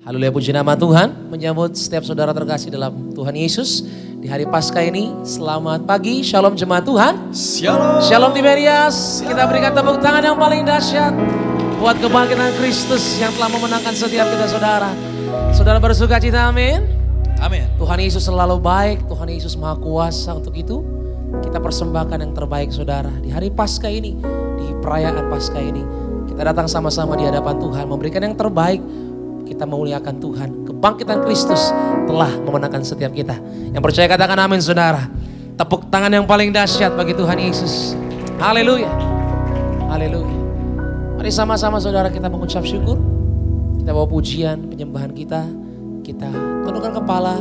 Haleluya, puji nama Tuhan. Menyambut setiap saudara terkasih dalam Tuhan Yesus di hari Paskah ini. Selamat pagi, shalom jemaat Tuhan. Shalom. Shalom Tiberias. Kita berikan tepuk tangan yang paling dahsyat buat kebangkitan Kristus yang telah memenangkan setiap kita saudara. Saudara bersuka cita, amin. Amin. Tuhan Yesus selalu baik, Tuhan Yesus maha kuasa. Untuk itu kita persembahkan yang terbaik saudara. Di hari Paskah ini, di perayaan Paskah ini, kita datang sama-sama di hadapan Tuhan, memberikan yang terbaik. Kita memuliakan Tuhan. Kebangkitan Kristus telah memenangkan setiap kita. Yang percaya katakan amin saudara. Tepuk tangan yang paling dahsyat bagi Tuhan Yesus. Haleluya. Haleluya. Mari sama-sama saudara kita mengucap syukur. Kita bawa pujian, penyembahan kita. Kita tundukkan kepala.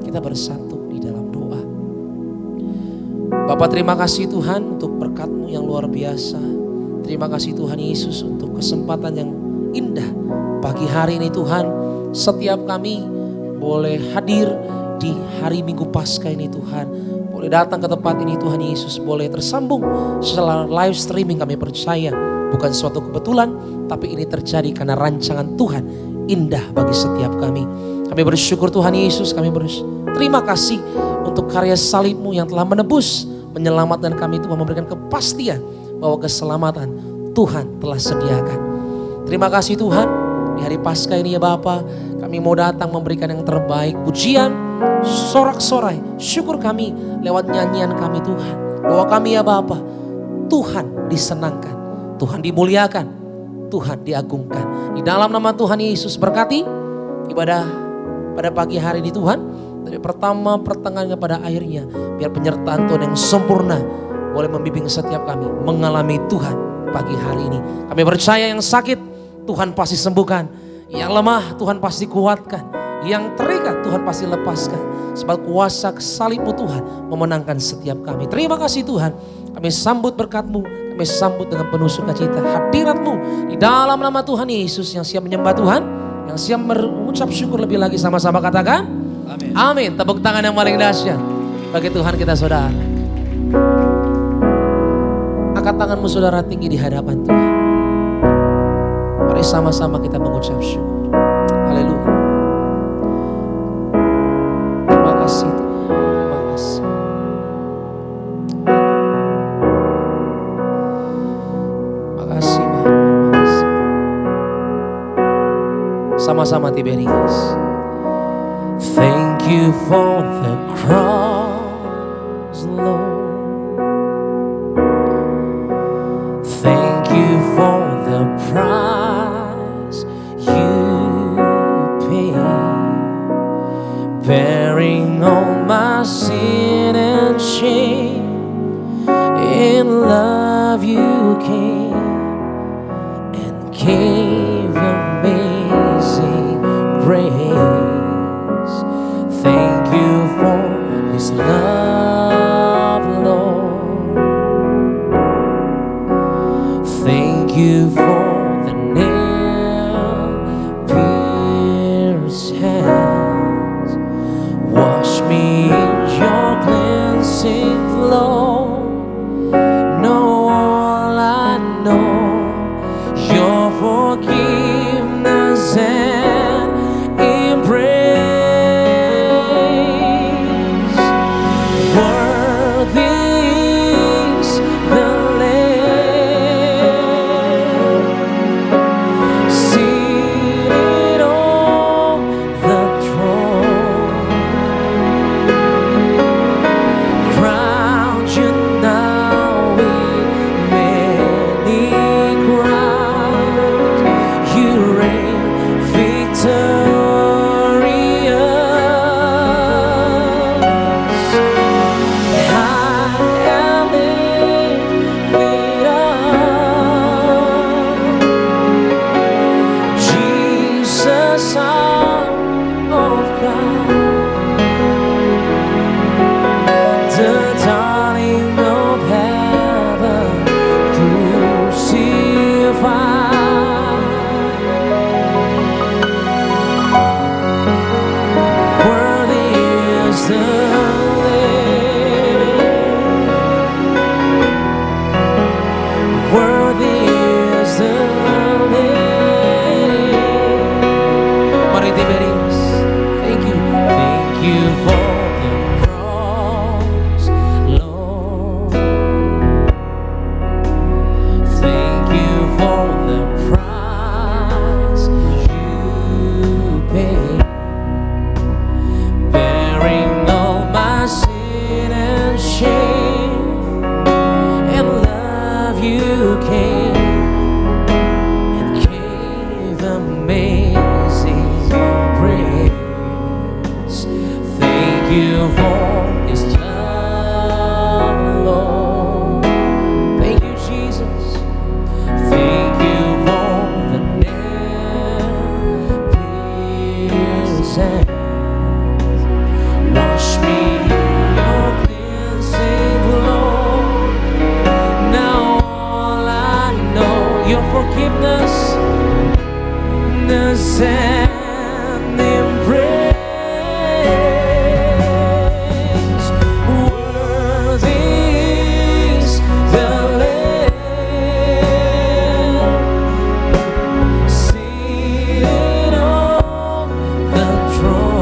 Kita bersatu di dalam doa. Bapa, terima kasih Tuhan untuk berkat-Mu yang luar biasa. Terima kasih Tuhan Yesus untuk kesempatan yang indah. Pagi hari ini Tuhan, setiap kami boleh hadir di hari Minggu Paskah ini Tuhan. Boleh datang ke tempat ini Tuhan Yesus, boleh tersambung secara live streaming. Kami percaya bukan suatu kebetulan, tapi ini terjadi karena rancangan Tuhan indah bagi setiap kami. Kami bersyukur Tuhan Yesus, kami berterima kasih untuk karya salib-Mu yang telah menebus, menyelamatkan kami, Tuhan, memberikan kepastian bahwa keselamatan Tuhan telah sediakan. Terima kasih Tuhan. Di hari Paskah ini ya Bapa, kami mau datang memberikan yang terbaik, pujian, sorak-sorai, syukur kami lewat nyanyian kami Tuhan. Bahwa kami ya Bapa, Tuhan disenangkan, Tuhan dimuliakan, Tuhan diagungkan. Di dalam nama Tuhan Yesus berkati ibadah pada pagi hari ini Tuhan. Dari pertama pertengahannya pada akhirnya, biar penyertaan Tuhan yang sempurna boleh membimbing setiap kami mengalami Tuhan pagi hari ini. Kami percaya yang sakit Tuhan pasti sembuhkan, yang lemah Tuhan pasti kuatkan, yang terikat Tuhan pasti lepaskan. Sebab kuasa salib-Mu Tuhan memenangkan setiap kami. Terima kasih Tuhan, kami sambut berkat-Mu, kami sambut dengan penuh sukacita hadirat-Mu di dalam nama Tuhan Yesus. Yang siap menyembah Tuhan, yang siap mengucap syukur lebih lagi, sama-sama katakan amin. Amin. Tepuk tangan yang paling dahsyat bagi Tuhan kita saudara. Angkat tanganmu saudara tinggi di hadapan Tuhan. Mari sama-sama kita mengucap syukur. Haleluya. Terima kasih Tuhan. Terima kasih. Terima kasih Bapa. Terima kasih. Sama-sama Tiberias. Thank you for the cross, Lord. Thank you for the price you paid, bearing all my sin and shame. In love you came and gave amazing grace. Thank you for this love, Lord. Thank you for the nail-pierced hands. Wash me in your cleansing flow. Know all I know, your forgiveness and embrace. Worthy is the Lamb, seated on the throne, crowned you now with many crowns. You reign victorious. High and lifted up, Jesus, Son of God, the darling of heaven, crucified. Worthy is the Lamb, worthy is the Lamb. Mari you for the cross, Lord. Thank you for the price you paid, bearing all my sin and shame, and love you came and gave amazing grace. Thank you for His love, Lord. Thank you, Jesus. Thank you for the nail-pierced hands. Wash me in your cleansing flow. Now all I know, your forgiveness, the and embrace. Worthy is the Lamb seated on the throne.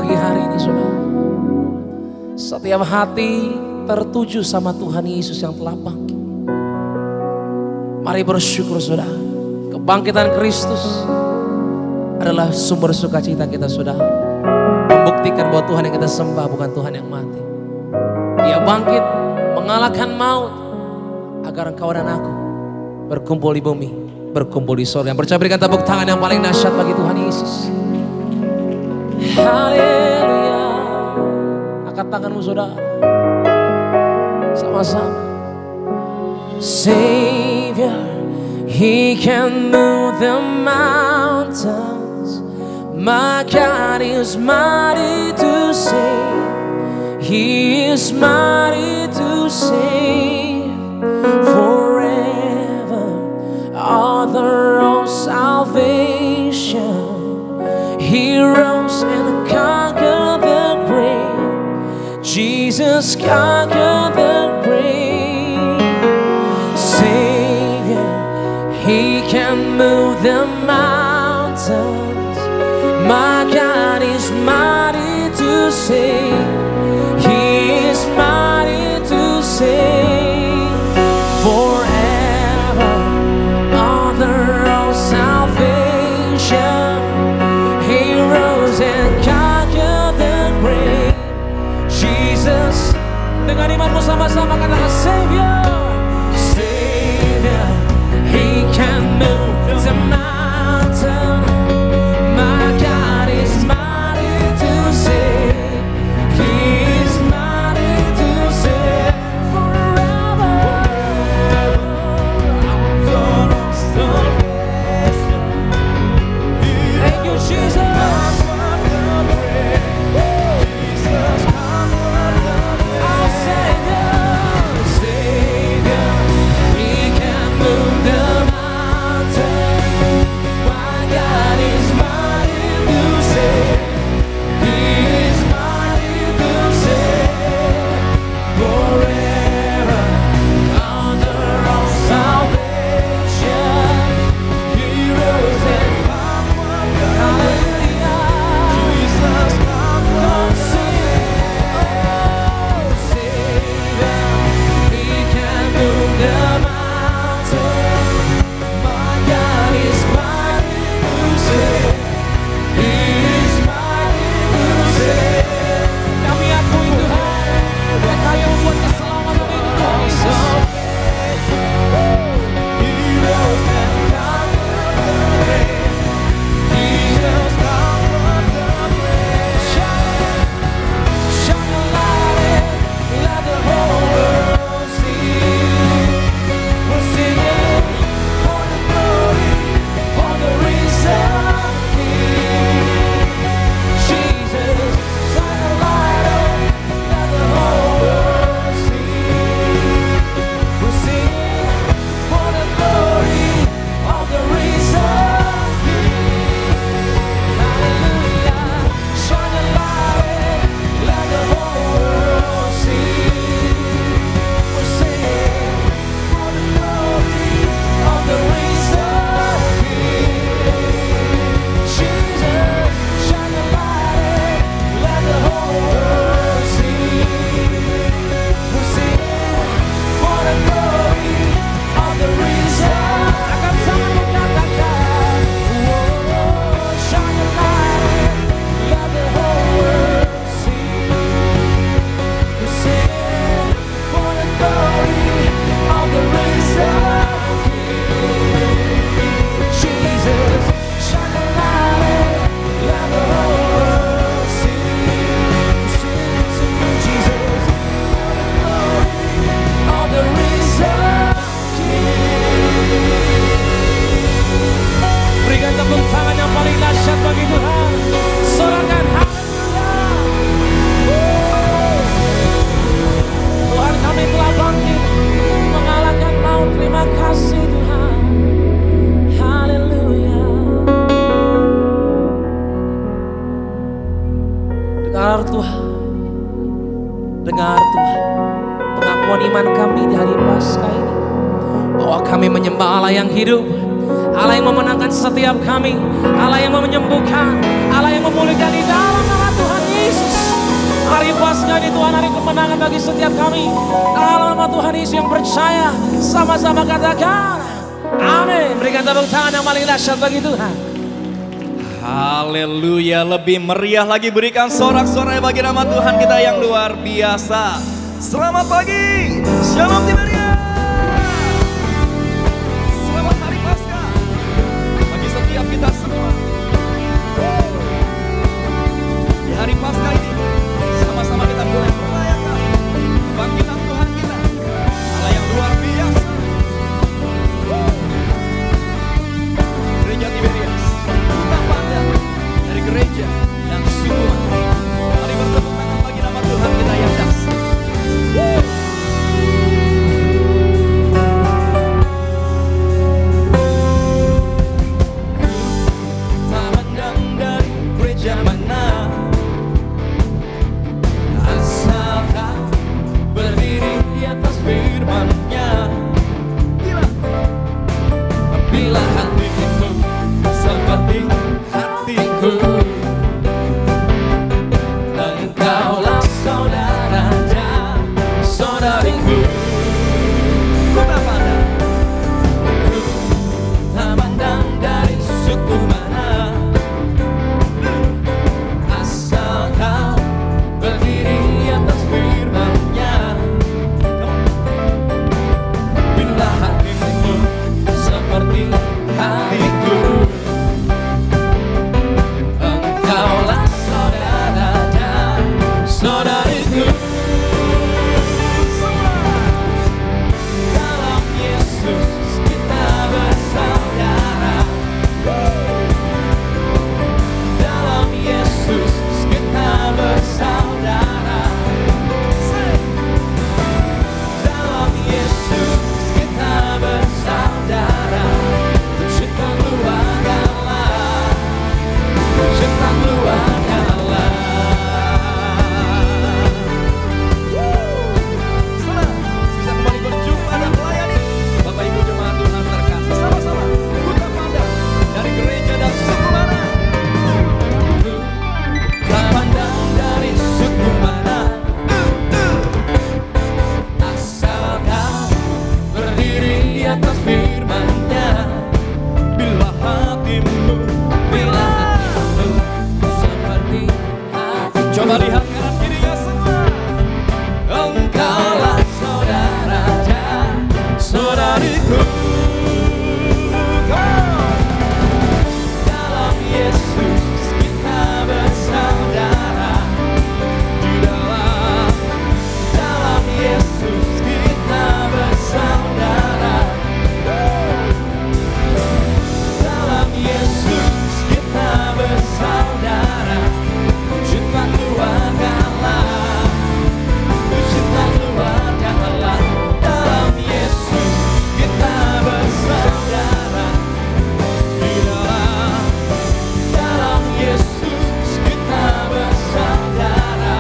pagi hari ini saudara. Setiap hati tertuju sama Tuhan Yesus yang telah bangkit. Mari bersyukur saudara. Kebangkitan Kristus adalah sumber sukacita kita saudara. Membuktikan bahwa Tuhan yang kita sembah bukan Tuhan yang mati. Dia bangkit mengalahkan maut agar engkau dan aku berkumpul di bumi, berkumpul di surga. Yang percaya berikan tepuk tangan yang paling dahsyat bagi Tuhan Yesus. Haleluya. Angkat tanganmu saudara. Sama-sama. Savior, He can move the mountains. My God is mighty to save. He is mighty to save. Forever author of salvation. He rose and conquered the grave. Jesus conquered the grave. Savior, He can move the mountains. My God is mighty to save. He is mighty to save. Forever author of salvation. He rose and conquered the grave. Jesus, dengan imanmu sama-sama katakan Savior. Savior, He can move the mountain. My God is mighty to save. He is mighty to save. Forever author of salvation. Thank you, Jesus. Dengar Tuhan, dengar Tuhan pengakuan iman kami di hari Paskah ini, bahwa kami menyembah Allah yang hidup, Allah yang memenangkan setiap kami, Allah yang menyembuhkan, Allah yang memulihkan di dalam nama Tuhan Yesus. Hari Paskah ini Tuhan hari kemenangan bagi setiap kami. Dalam nama Tuhan Yesus yang percaya, sama-sama katakan amin. Berikan tepuk tangan yang paling dahsyat bagi Tuhan. Haleluya, lebih meriah lagi berikan sorak-sorai bagi nama Tuhan kita yang luar biasa. Selamat pagi, Shalom Tiberia. Selamat hari Paskah bagi setiap kita semua. Di hari Paskah ini sama-sama kita boleh merayakan kebangkitan Tuhan kita, Allah yang luar biasa. Gereja Tiberias, kita pandang dari gereja dan semua. Mari bertepuk tangan bagi nama Tuhan kita yang dahsyat. Tak pandang dari gereja mana, asalkan berdiri di atas firman-Nya. Bila hatimu seperti hatiku, engkaulah saudara dan saudariku. Ku tak pandang, ku tak pandang dari suku mana, asal kau berdiri di atas firman-Nya. Bila hatimu seperti hatiku, engkaulah saudara dan saudariku. Dalam Yesus kita bersaudara. Dalam Yesus kita bersaudara. Dalam Yesus kita bersaudara. Cinta keluarga Allah, cinta keluarga Allah. Senang bisa kembali berjumpa dan melayani Bapak Ibu jemaat Tuhan terkasih. Sama-sama ku tak pandang dari gereja dan suku mana, ku tak pandang dari suku mana, asal kau berdiri di atas firman-Nya. Bila hatimu seperti hati. Coba lihat kanan kirinya semua. Engkaulah saudara dan saudariku. Dalam Yesus kita bersaudara. Di dalam Yesus kita bersaudara. Dalam Yesus kita bersaudara. Cinta keluarga Allah, cinta keluarga Allah. Dalam Yesus kita bersaudara. Di dalam Yesus kita bersaudara.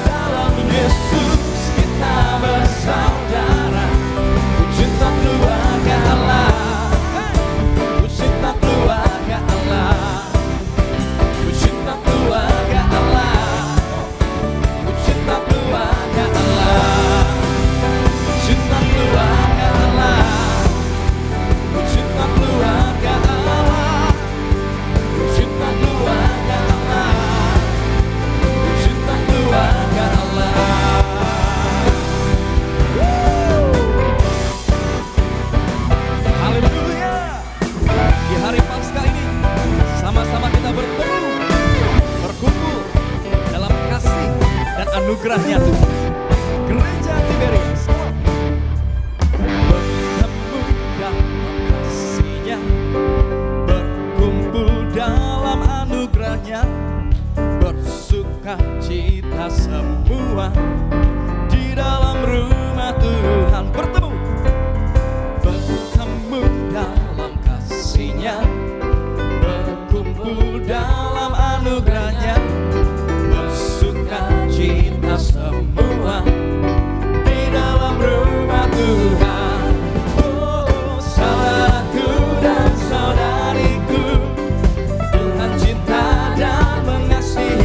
Dalam Yesus kita bersaudara. Cinta keluarga Allah, cinta keluarga Allah, cinta keluarga Allah, cinta keluarga Allah, cinta keluarga Allah, cinta keluarga Allah, cinta keluarga Allah, cinta keluarga Allah. Haleluya. Di hari Paskah ini sama-sama kita bertemu, berkumpul dalam kasih dan anugerah-Nya Tuhan. Gereja Tiberias bertemu dalam kasih-Nya, berkumpul dalam anugerah-Nya, bersuka cita semua di dalam rumah Tuhan. Bertemu dalam kasih-Nya, berkumpul dalam anugerah-Nya, bersuka cita semua di dalam rumah Tuhan. Oh, saudaraku dan saudariku, Tuhan cinta dan mengasihi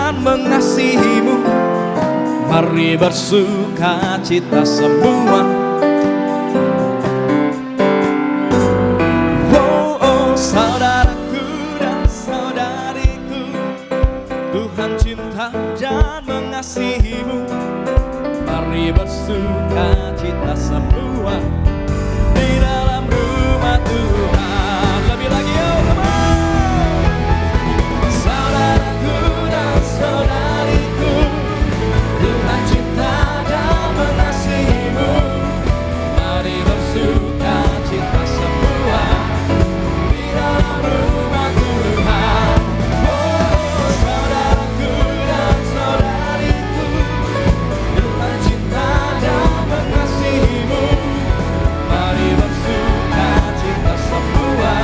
dan mengasihimu. Mari bersuka cita semua. Oh, oh, saudaraku dan saudariku, Tuhan cinta dan mengasihimu. Mari bersuka cita semua di dalam rumah Tuhan. Lebih lagi, oh, come on. Saudaraku dan saudariku, Tuhan cinta dan mengasihimu. Mari bersuka cita semua di dalam rumah Tuhan. Oh, saudaraku dan saudariku, Tuhan cinta dan mengasihimu. Mari bersuka cita semua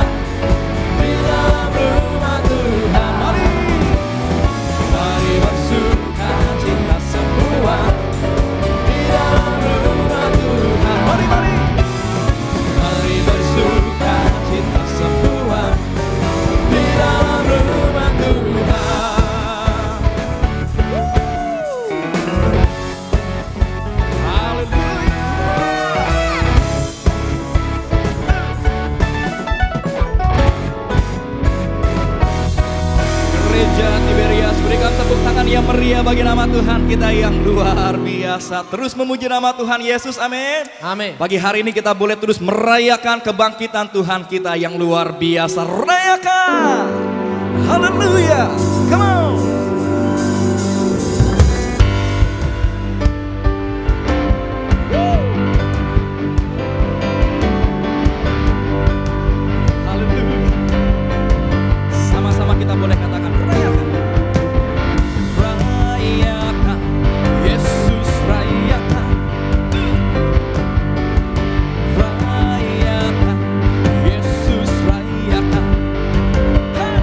di dalam rumah Tuhan. Mari bersuka cita semua di dalam rumah Tuhan. Mari bersuka cita semua di dalam rumah Tuhan. Haleluya. Gereja Tiberias, berikan tepuk tangan yang meriah bagi nama Tuhan kita yang luar biasa. Terus memuji nama Tuhan Yesus, amin. Amin. Pagi hari ini kita boleh terus merayakan kebangkitan Tuhan kita yang luar biasa. Rayakan. Haleluya. Come on. Haleluya. Sama-sama kita boleh katakan rayakan. Rayakan, Yesus rayakan. Rayakan, Yesus rayakan. Hey!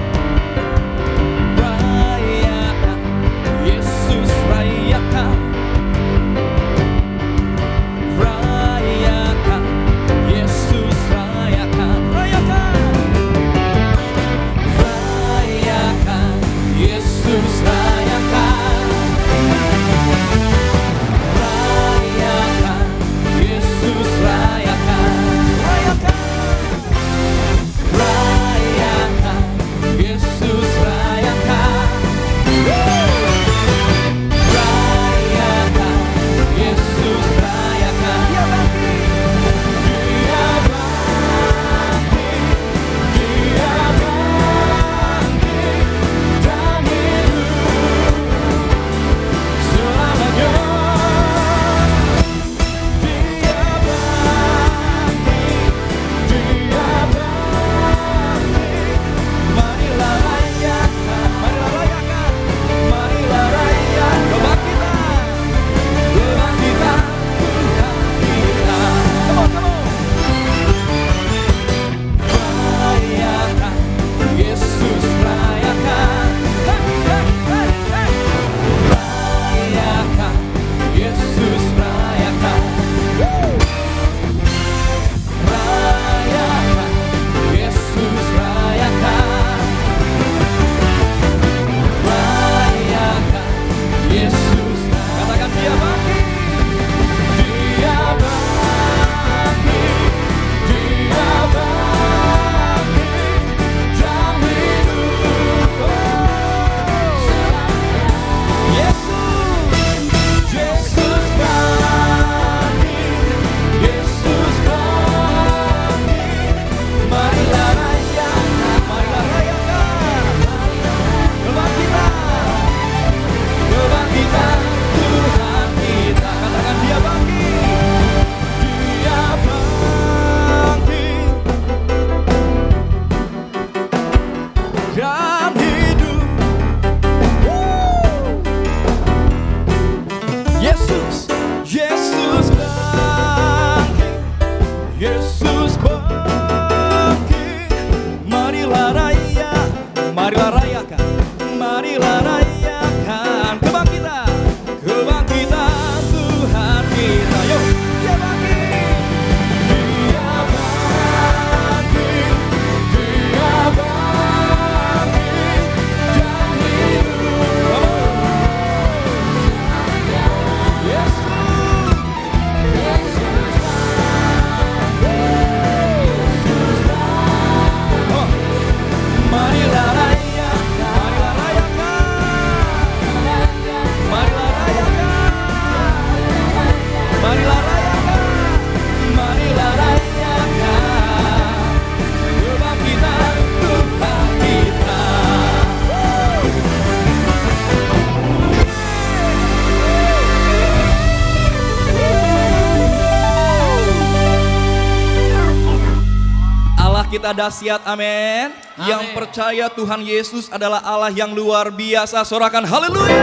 kita dahsyat, amin. Amin. Yang percaya Tuhan Yesus adalah Allah yang luar biasa, sorakan haleluya.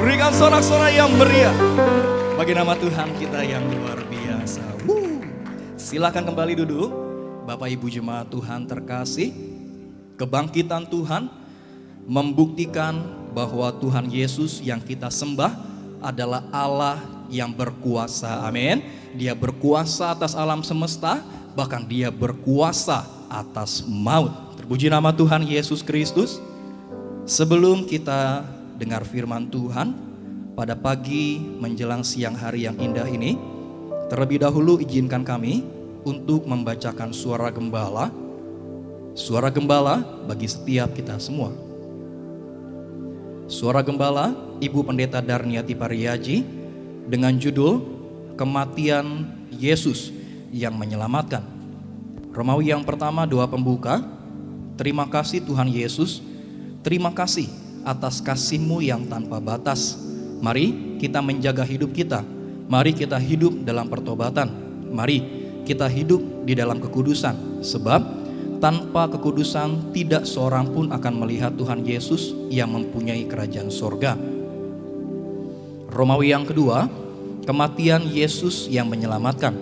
Berikan sorak-sorai yang meriah bagi nama Tuhan kita yang luar biasa. Silakan kembali duduk, Bapak Ibu jemaat Tuhan terkasih. Kebangkitan Tuhan membuktikan bahwa Tuhan Yesus yang kita sembah adalah Allah yang berkuasa, amin. Dia berkuasa atas alam semesta, bahkan dia berkuasa atas maut. Terpuji nama Tuhan Yesus Kristus. Sebelum kita dengar firman Tuhan pada pagi menjelang siang hari yang indah ini, terlebih dahulu izinkan kami untuk membacakan suara gembala. Suara gembala bagi setiap kita semua. Suara gembala Ibu Pendeta Darniati Pariyaji dengan judul Kematian Yesus yang Menyelamatkan. Romawi yang pertama, doa pembuka. Terima kasih Tuhan Yesus, terima kasih atas kasih-Mu yang tanpa batas. Mari kita menjaga hidup kita. Mari kita hidup dalam pertobatan. Mari kita hidup di dalam kekudusan. Sebab tanpa kekudusan tidak seorang pun akan melihat Tuhan Yesus yang mempunyai kerajaan sorga. Romawi yang kedua, kematian Yesus yang menyelamatkan.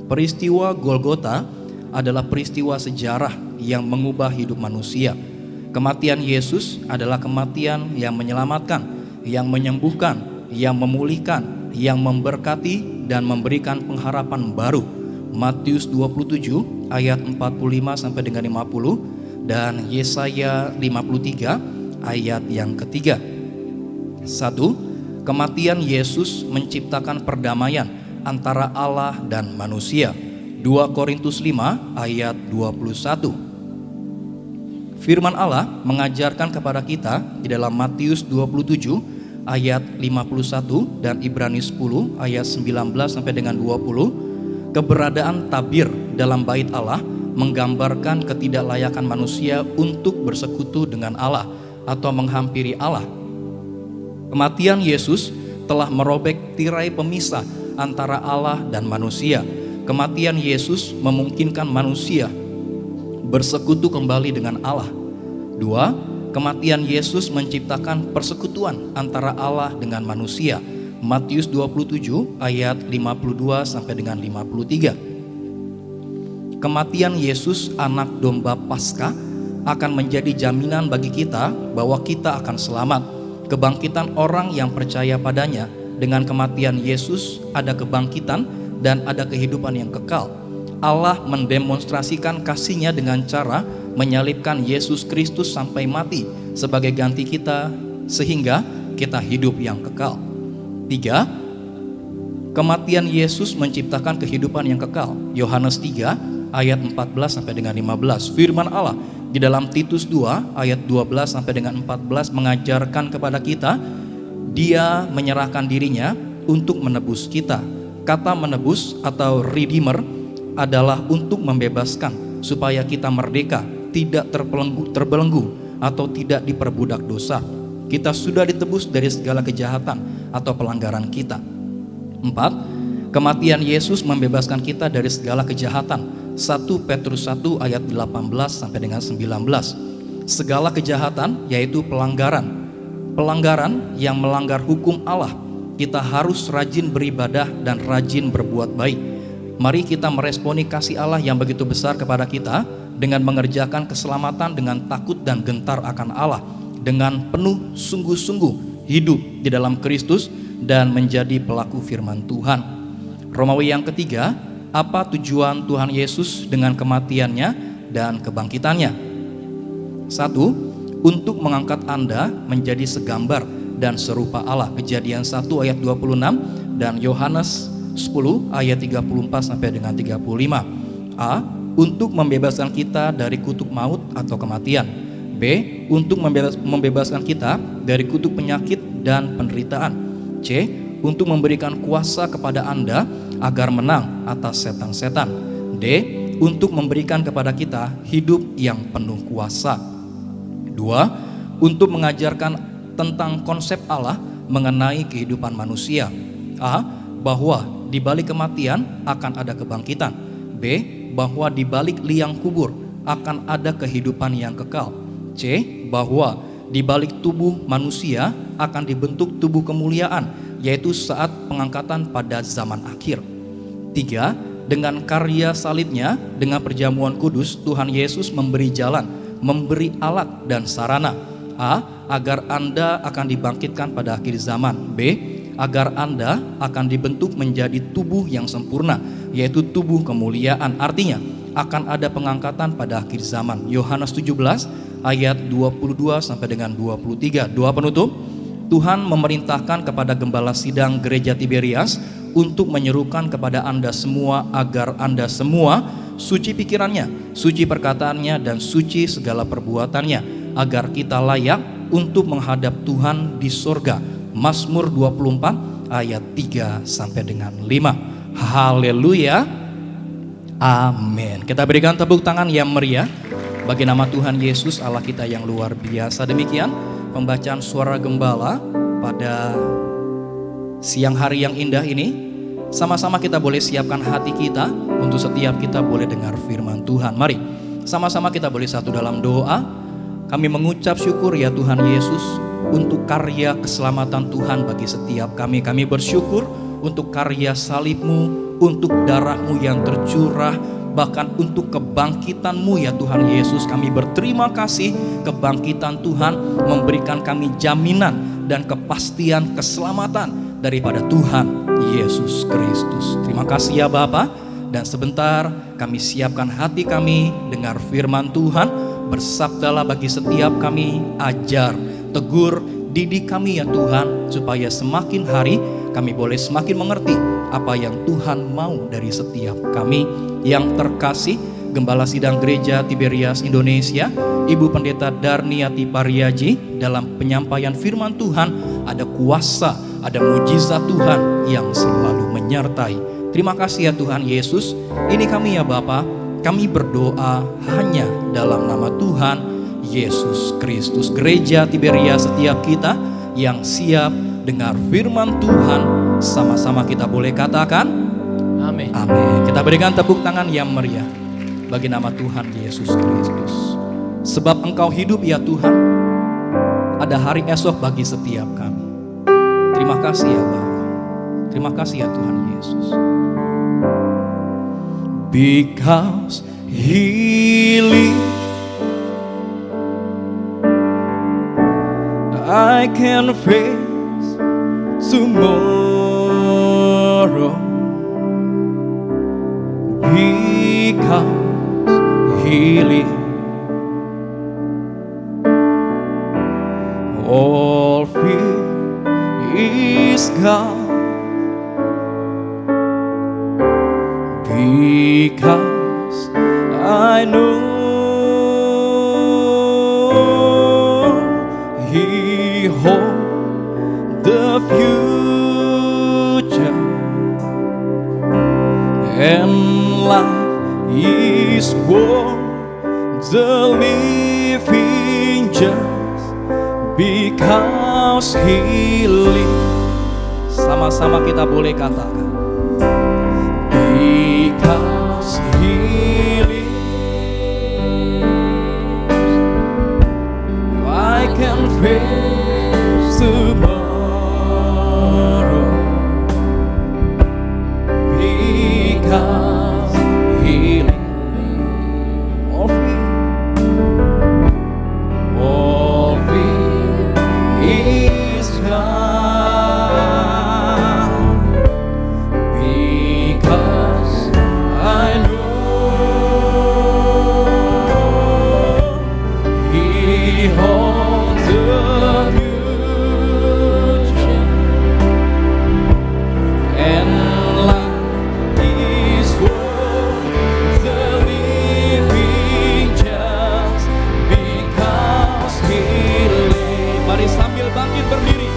Peristiwa Golgota adalah peristiwa sejarah yang mengubah hidup manusia. Kematian Yesus adalah kematian yang menyelamatkan, yang menyembuhkan, yang memulihkan, yang memberkati dan memberikan pengharapan baru. Matius 27 ayat 45 sampai dengan 50 dan Yesaya 53 ayat yang ketiga. 1. Kematian Yesus menciptakan perdamaian antara Allah dan manusia. 2 Korintus 5 ayat 21. Firman Allah mengajarkan kepada kita di dalam Matius 27 ayat 51 dan Ibrani 10 ayat 19 sampai dengan 20. Keberadaan tabir dalam bait Allah menggambarkan ketidaklayakan manusia untuk bersekutu dengan Allah atau menghampiri Allah. Kematian Yesus telah merobek tirai pemisah antara Allah dan manusia. Kematian Yesus memungkinkan manusia bersekutu kembali dengan Allah. 2. Kematian Yesus menciptakan persekutuan antara Allah dengan manusia. Matius 27 ayat 52 sampai dengan 53. Kematian Yesus anak domba Paskah akan menjadi jaminan bagi kita bahwa kita akan selamat. Kebangkitan orang yang percaya padanya, dengan kematian Yesus ada kebangkitan dan ada kehidupan yang kekal. Allah mendemonstrasikan kasih-Nya dengan cara menyalibkan Yesus Kristus sampai mati sebagai ganti kita sehingga kita hidup yang kekal. 3. Kematian Yesus menciptakan kehidupan yang kekal. Yohanes 3 ayat 14 sampai dengan 15. Firman Allah di dalam Titus 2 ayat 12 sampai dengan 14 mengajarkan kepada kita, Dia menyerahkan dirinya untuk menebus kita. Kata menebus atau redeemer adalah untuk membebaskan supaya kita merdeka, tidak terbelenggu atau tidak diperbudak dosa. Kita sudah ditebus dari segala kejahatan atau pelanggaran kita. 4. Kematian Yesus membebaskan kita dari segala kejahatan. 1 Petrus 1 ayat 18 sampai dengan 19. Segala kejahatan yaitu pelanggaran yang melanggar hukum Allah. Kita harus rajin beribadah dan rajin berbuat baik. Mari kita meresponi kasih Allah yang begitu besar kepada kita dengan mengerjakan keselamatan dengan takut dan gentar akan Allah, dengan penuh sungguh-sungguh hidup di dalam Kristus dan menjadi pelaku firman Tuhan. Romawi yang ketiga, apa tujuan Tuhan Yesus dengan kematiannya dan kebangkitannya? 1. Untuk mengangkat Anda menjadi segambar dan serupa Allah. Kejadian 1 ayat 26 dan Yohanes 10 ayat 34 sampai dengan 35. A. Untuk membebaskan kita dari kutuk maut atau kematian. B. Untuk membebaskan kita dari kutuk penyakit dan penderitaan. C. Untuk memberikan kuasa kepada Anda agar menang atas setan-setan. D. Untuk memberikan kepada kita hidup yang penuh kuasa. 2. Untuk mengajarkan tentang konsep Allah mengenai kehidupan manusia. A. Bahwa di balik kematian akan ada kebangkitan. B. bahwa di balik liang kubur akan ada kehidupan yang kekal. C. Bahwa di balik tubuh manusia akan dibentuk tubuh kemuliaan, yaitu saat pengangkatan pada zaman akhir. 3. Dengan karya salibnya, dengan perjamuan kudus, Tuhan Yesus memberi jalan, memberi alat dan sarana. A. Agar Anda akan dibangkitkan pada akhir zaman. B. Agar Anda akan dibentuk menjadi tubuh yang sempurna, yaitu tubuh kemuliaan. Artinya akan ada pengangkatan pada akhir zaman. Yohanes 17 ayat 22 sampai dengan 23. Doa penutup. Tuhan memerintahkan kepada gembala sidang gereja Tiberias untuk menyerukan kepada Anda semua agar Anda semua suci pikirannya, suci perkataannya, dan suci segala perbuatannya, agar kita layak untuk menghadap Tuhan di sorga. Mazmur 24 ayat 3 sampai dengan 5. Haleluya. Amin. Kita berikan tepuk tangan yang meriah bagi nama Tuhan Yesus Allah kita yang luar biasa. Demikian pembacaan suara gembala pada siang hari yang indah ini. Sama-sama kita boleh siapkan hati kita untuk setiap kita boleh dengar firman Tuhan. Mari sama-sama kita boleh satu dalam doa. Kami mengucap syukur ya Tuhan Yesus untuk karya keselamatan Tuhan bagi setiap kami. Kami bersyukur untuk karya salib-Mu, untuk darah-Mu yang tercurah, bahkan untuk kebangkitan-Mu ya Tuhan Yesus. Kami berterima kasih kebangkitan Tuhan memberikan kami jaminan dan kepastian keselamatan daripada Tuhan Yesus Kristus. Terima kasih ya Bapa. Dan sebentar kami siapkan hati kami dengar firman Tuhan. Bersabdalah bagi setiap kami, ajar, tegur, didik kami ya Tuhan, supaya semakin hari kami boleh semakin mengerti apa yang Tuhan mau dari setiap kami. Yang terkasih Gembala Sidang Gereja Tiberias Indonesia, Ibu Pendeta Darniati Pariaji, dalam penyampaian firman Tuhan ada kuasa, ada mujizat Tuhan yang selalu menyertai. Terima kasih ya Tuhan Yesus. Ini kami ya Bapa, kami berdoa hanya dalam nama Tuhan Yesus Kristus. Gereja Tiberias setiap kita yang siap dengar firman Tuhan, sama-sama kita boleh katakan amin. Amin. Kita berikan tepuk tangan yang meriah bagi nama Tuhan Yesus Kristus. Sebab Engkau hidup ya Tuhan, ada hari esok bagi setiap kami. Terima kasih ya Bapa. Terima kasih ya Tuhan Yesus. Because He lives, I can face tomorrow. Because He lives, all fear is gone. Because I know He holds the future, and life is worth the living just because He lives. Sama-sama kita boleh katakan, because He lives, I can face tomorrow. Because He lives, all fear is gone. Because I know He holds the future, and life is worth the living just because He lives. Mari sambil bangkit berdiri,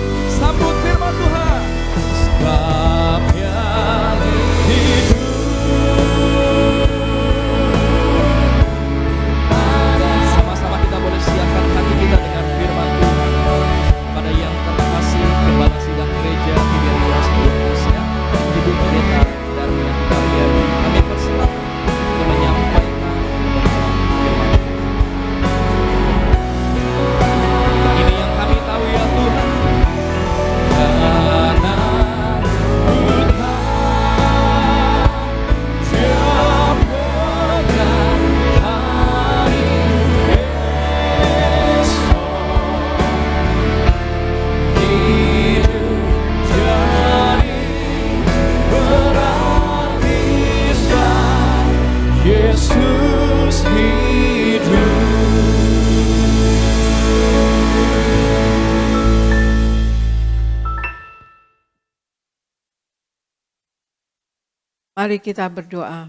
Mari kita berdoa.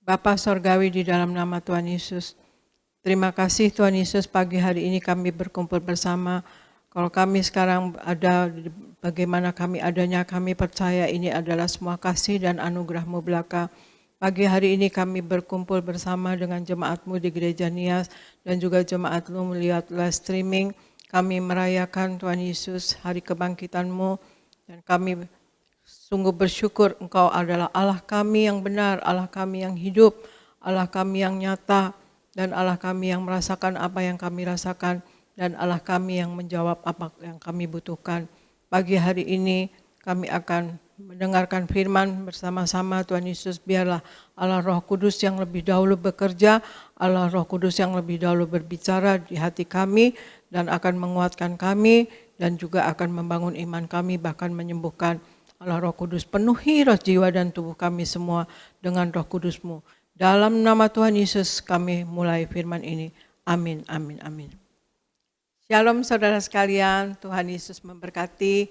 Bapa Sorgawi, di dalam nama Tuhan Yesus, terima kasih Tuhan Yesus, pagi hari ini kami berkumpul bersama. Kalau kami sekarang ada, bagaimana kami adanya, kami percaya ini adalah semua kasih dan anugerah-Mu belaka. Pagi hari ini kami berkumpul bersama dengan jemaat-Mu di Gereja Nias dan juga jemaat-Mu melihat live streaming. Kami merayakan Tuhan Yesus hari kebangkitan-Mu, dan kami sungguh bersyukur Engkau adalah Allah kami yang benar, Allah kami yang hidup, Allah kami yang nyata, dan Allah kami yang merasakan apa yang kami rasakan, dan Allah kami yang menjawab apa yang kami butuhkan. Pagi hari ini kami akan mendengarkan firman bersama-sama Tuhan Yesus. Biarlah Allah Roh Kudus yang lebih dahulu bekerja, Allah Roh Kudus yang lebih dahulu berbicara di hati kami dan akan menguatkan kami dan juga akan membangun iman kami, bahkan menyembuhkan. Allah Roh Kudus, penuhi roh, jiwa dan tubuh kami semua dengan Roh Kudus-Mu. Dalam nama Tuhan Yesus kami mulai firman ini. Amin, amin, amin. Shalom saudara sekalian, Tuhan Yesus memberkati.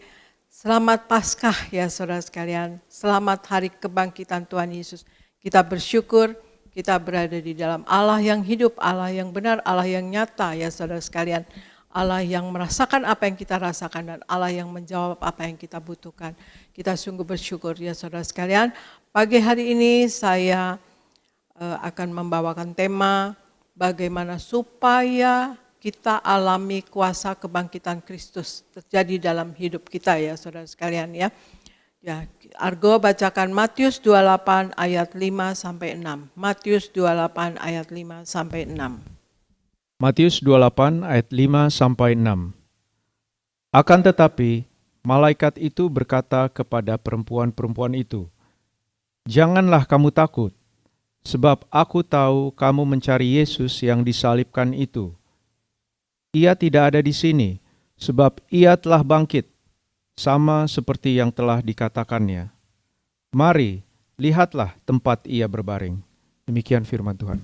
Selamat Paskah ya saudara sekalian. Selamat hari kebangkitan Tuhan Yesus. Kita bersyukur kita berada di dalam Allah yang hidup, Allah yang benar, Allah yang nyata ya saudara sekalian. Allah yang merasakan apa yang kita rasakan dan Allah yang menjawab apa yang kita butuhkan. Kita sungguh bersyukur ya saudara sekalian. Pagi hari ini saya akan membawakan tema bagaimana supaya kita alami kuasa kebangkitan Kristus terjadi dalam hidup kita ya saudara sekalian ya. Ya, Argo bacakan Matius 28 ayat 5 sampai 6. Matius 28 ayat 5 sampai 6. Matius 28 ayat 5 sampai 6. Akan tetapi malaikat itu berkata kepada perempuan-perempuan itu, "Janganlah kamu takut, sebab aku tahu kamu mencari Yesus yang disalibkan itu. Ia tidak ada di sini, sebab ia telah bangkit, sama seperti yang telah dikatakannya. Mari, lihatlah tempat ia berbaring." Demikian firman Tuhan.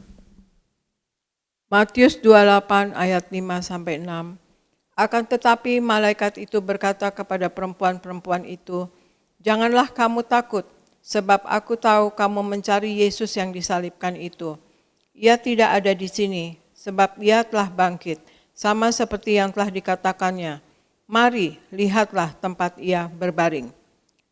Matius 28 ayat 5 sampai 6. Akan tetapi malaikat itu berkata kepada perempuan-perempuan itu, "Janganlah kamu takut, sebab aku tahu kamu mencari Yesus yang disalibkan itu. Ia tidak ada di sini, sebab ia telah bangkit, sama seperti yang telah dikatakannya. Mari, lihatlah tempat ia berbaring."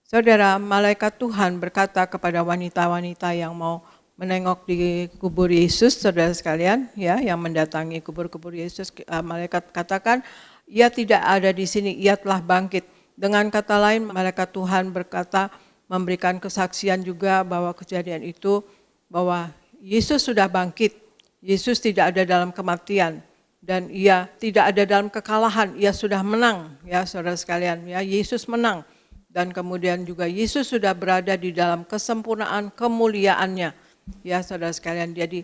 Saudara, malaikat Tuhan berkata kepada wanita-wanita yang mau menengok di kubur Yesus, saudara sekalian, ya, yang mendatangi kubur-kubur Yesus, malaikat katakan, ia tidak ada di sini, ia telah bangkit. Dengan kata lain, malaikat Tuhan berkata, memberikan kesaksian juga bahwa kejadian itu, bahwa Yesus sudah bangkit, Yesus tidak ada dalam kematian, dan ia tidak ada dalam kekalahan, ia sudah menang, ya saudara sekalian, ya, Yesus menang. Dan kemudian juga Yesus sudah berada di dalam kesempurnaan kemuliaannya. Ya saudara sekalian, jadi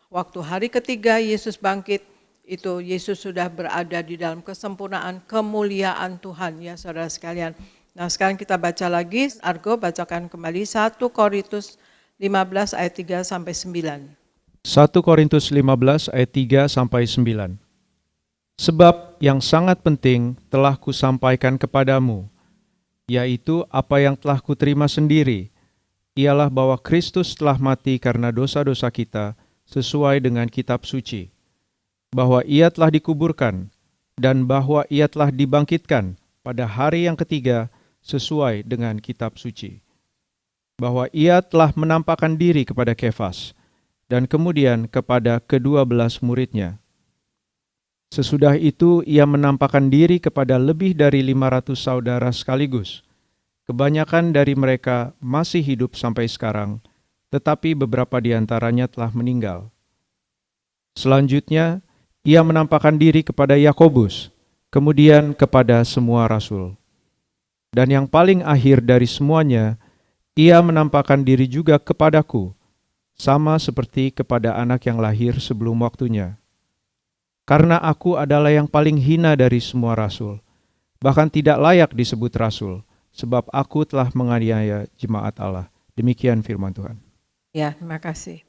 waktu hari ketiga Yesus bangkit, itu Yesus sudah berada di dalam kesempurnaan kemuliaan Tuhan ya saudara sekalian. Nah sekarang kita baca lagi, Argo bacakan kembali 1 Korintus 15 ayat 3 sampai 9. 1 Korintus 15 ayat 3 sampai 9. Sebab yang sangat penting telah kusampaikan kepadamu, yaitu apa yang telah kuterima sendiri, ialah bahwa Kristus telah mati karena dosa-dosa kita sesuai dengan kitab suci, bahwa ia telah dikuburkan, dan bahwa ia telah dibangkitkan pada hari yang ketiga sesuai dengan kitab suci, bahwa ia telah menampakkan diri kepada Kefas, dan kemudian kepada ke-12 muridnya. Sesudah itu ia menampakkan diri kepada lebih dari 500 saudara sekaligus. Kebanyakan dari mereka masih hidup sampai sekarang, tetapi beberapa di antaranya telah meninggal. Selanjutnya, ia menampakkan diri kepada Yakobus, kemudian kepada semua rasul. Dan yang paling akhir dari semuanya, ia menampakkan diri juga kepadaku, sama seperti kepada anak yang lahir sebelum waktunya. Karena aku adalah yang paling hina dari semua rasul, bahkan tidak layak disebut rasul, sebab aku telah menganiaya jemaat Allah. Demikian firman Tuhan. Ya, terima kasih.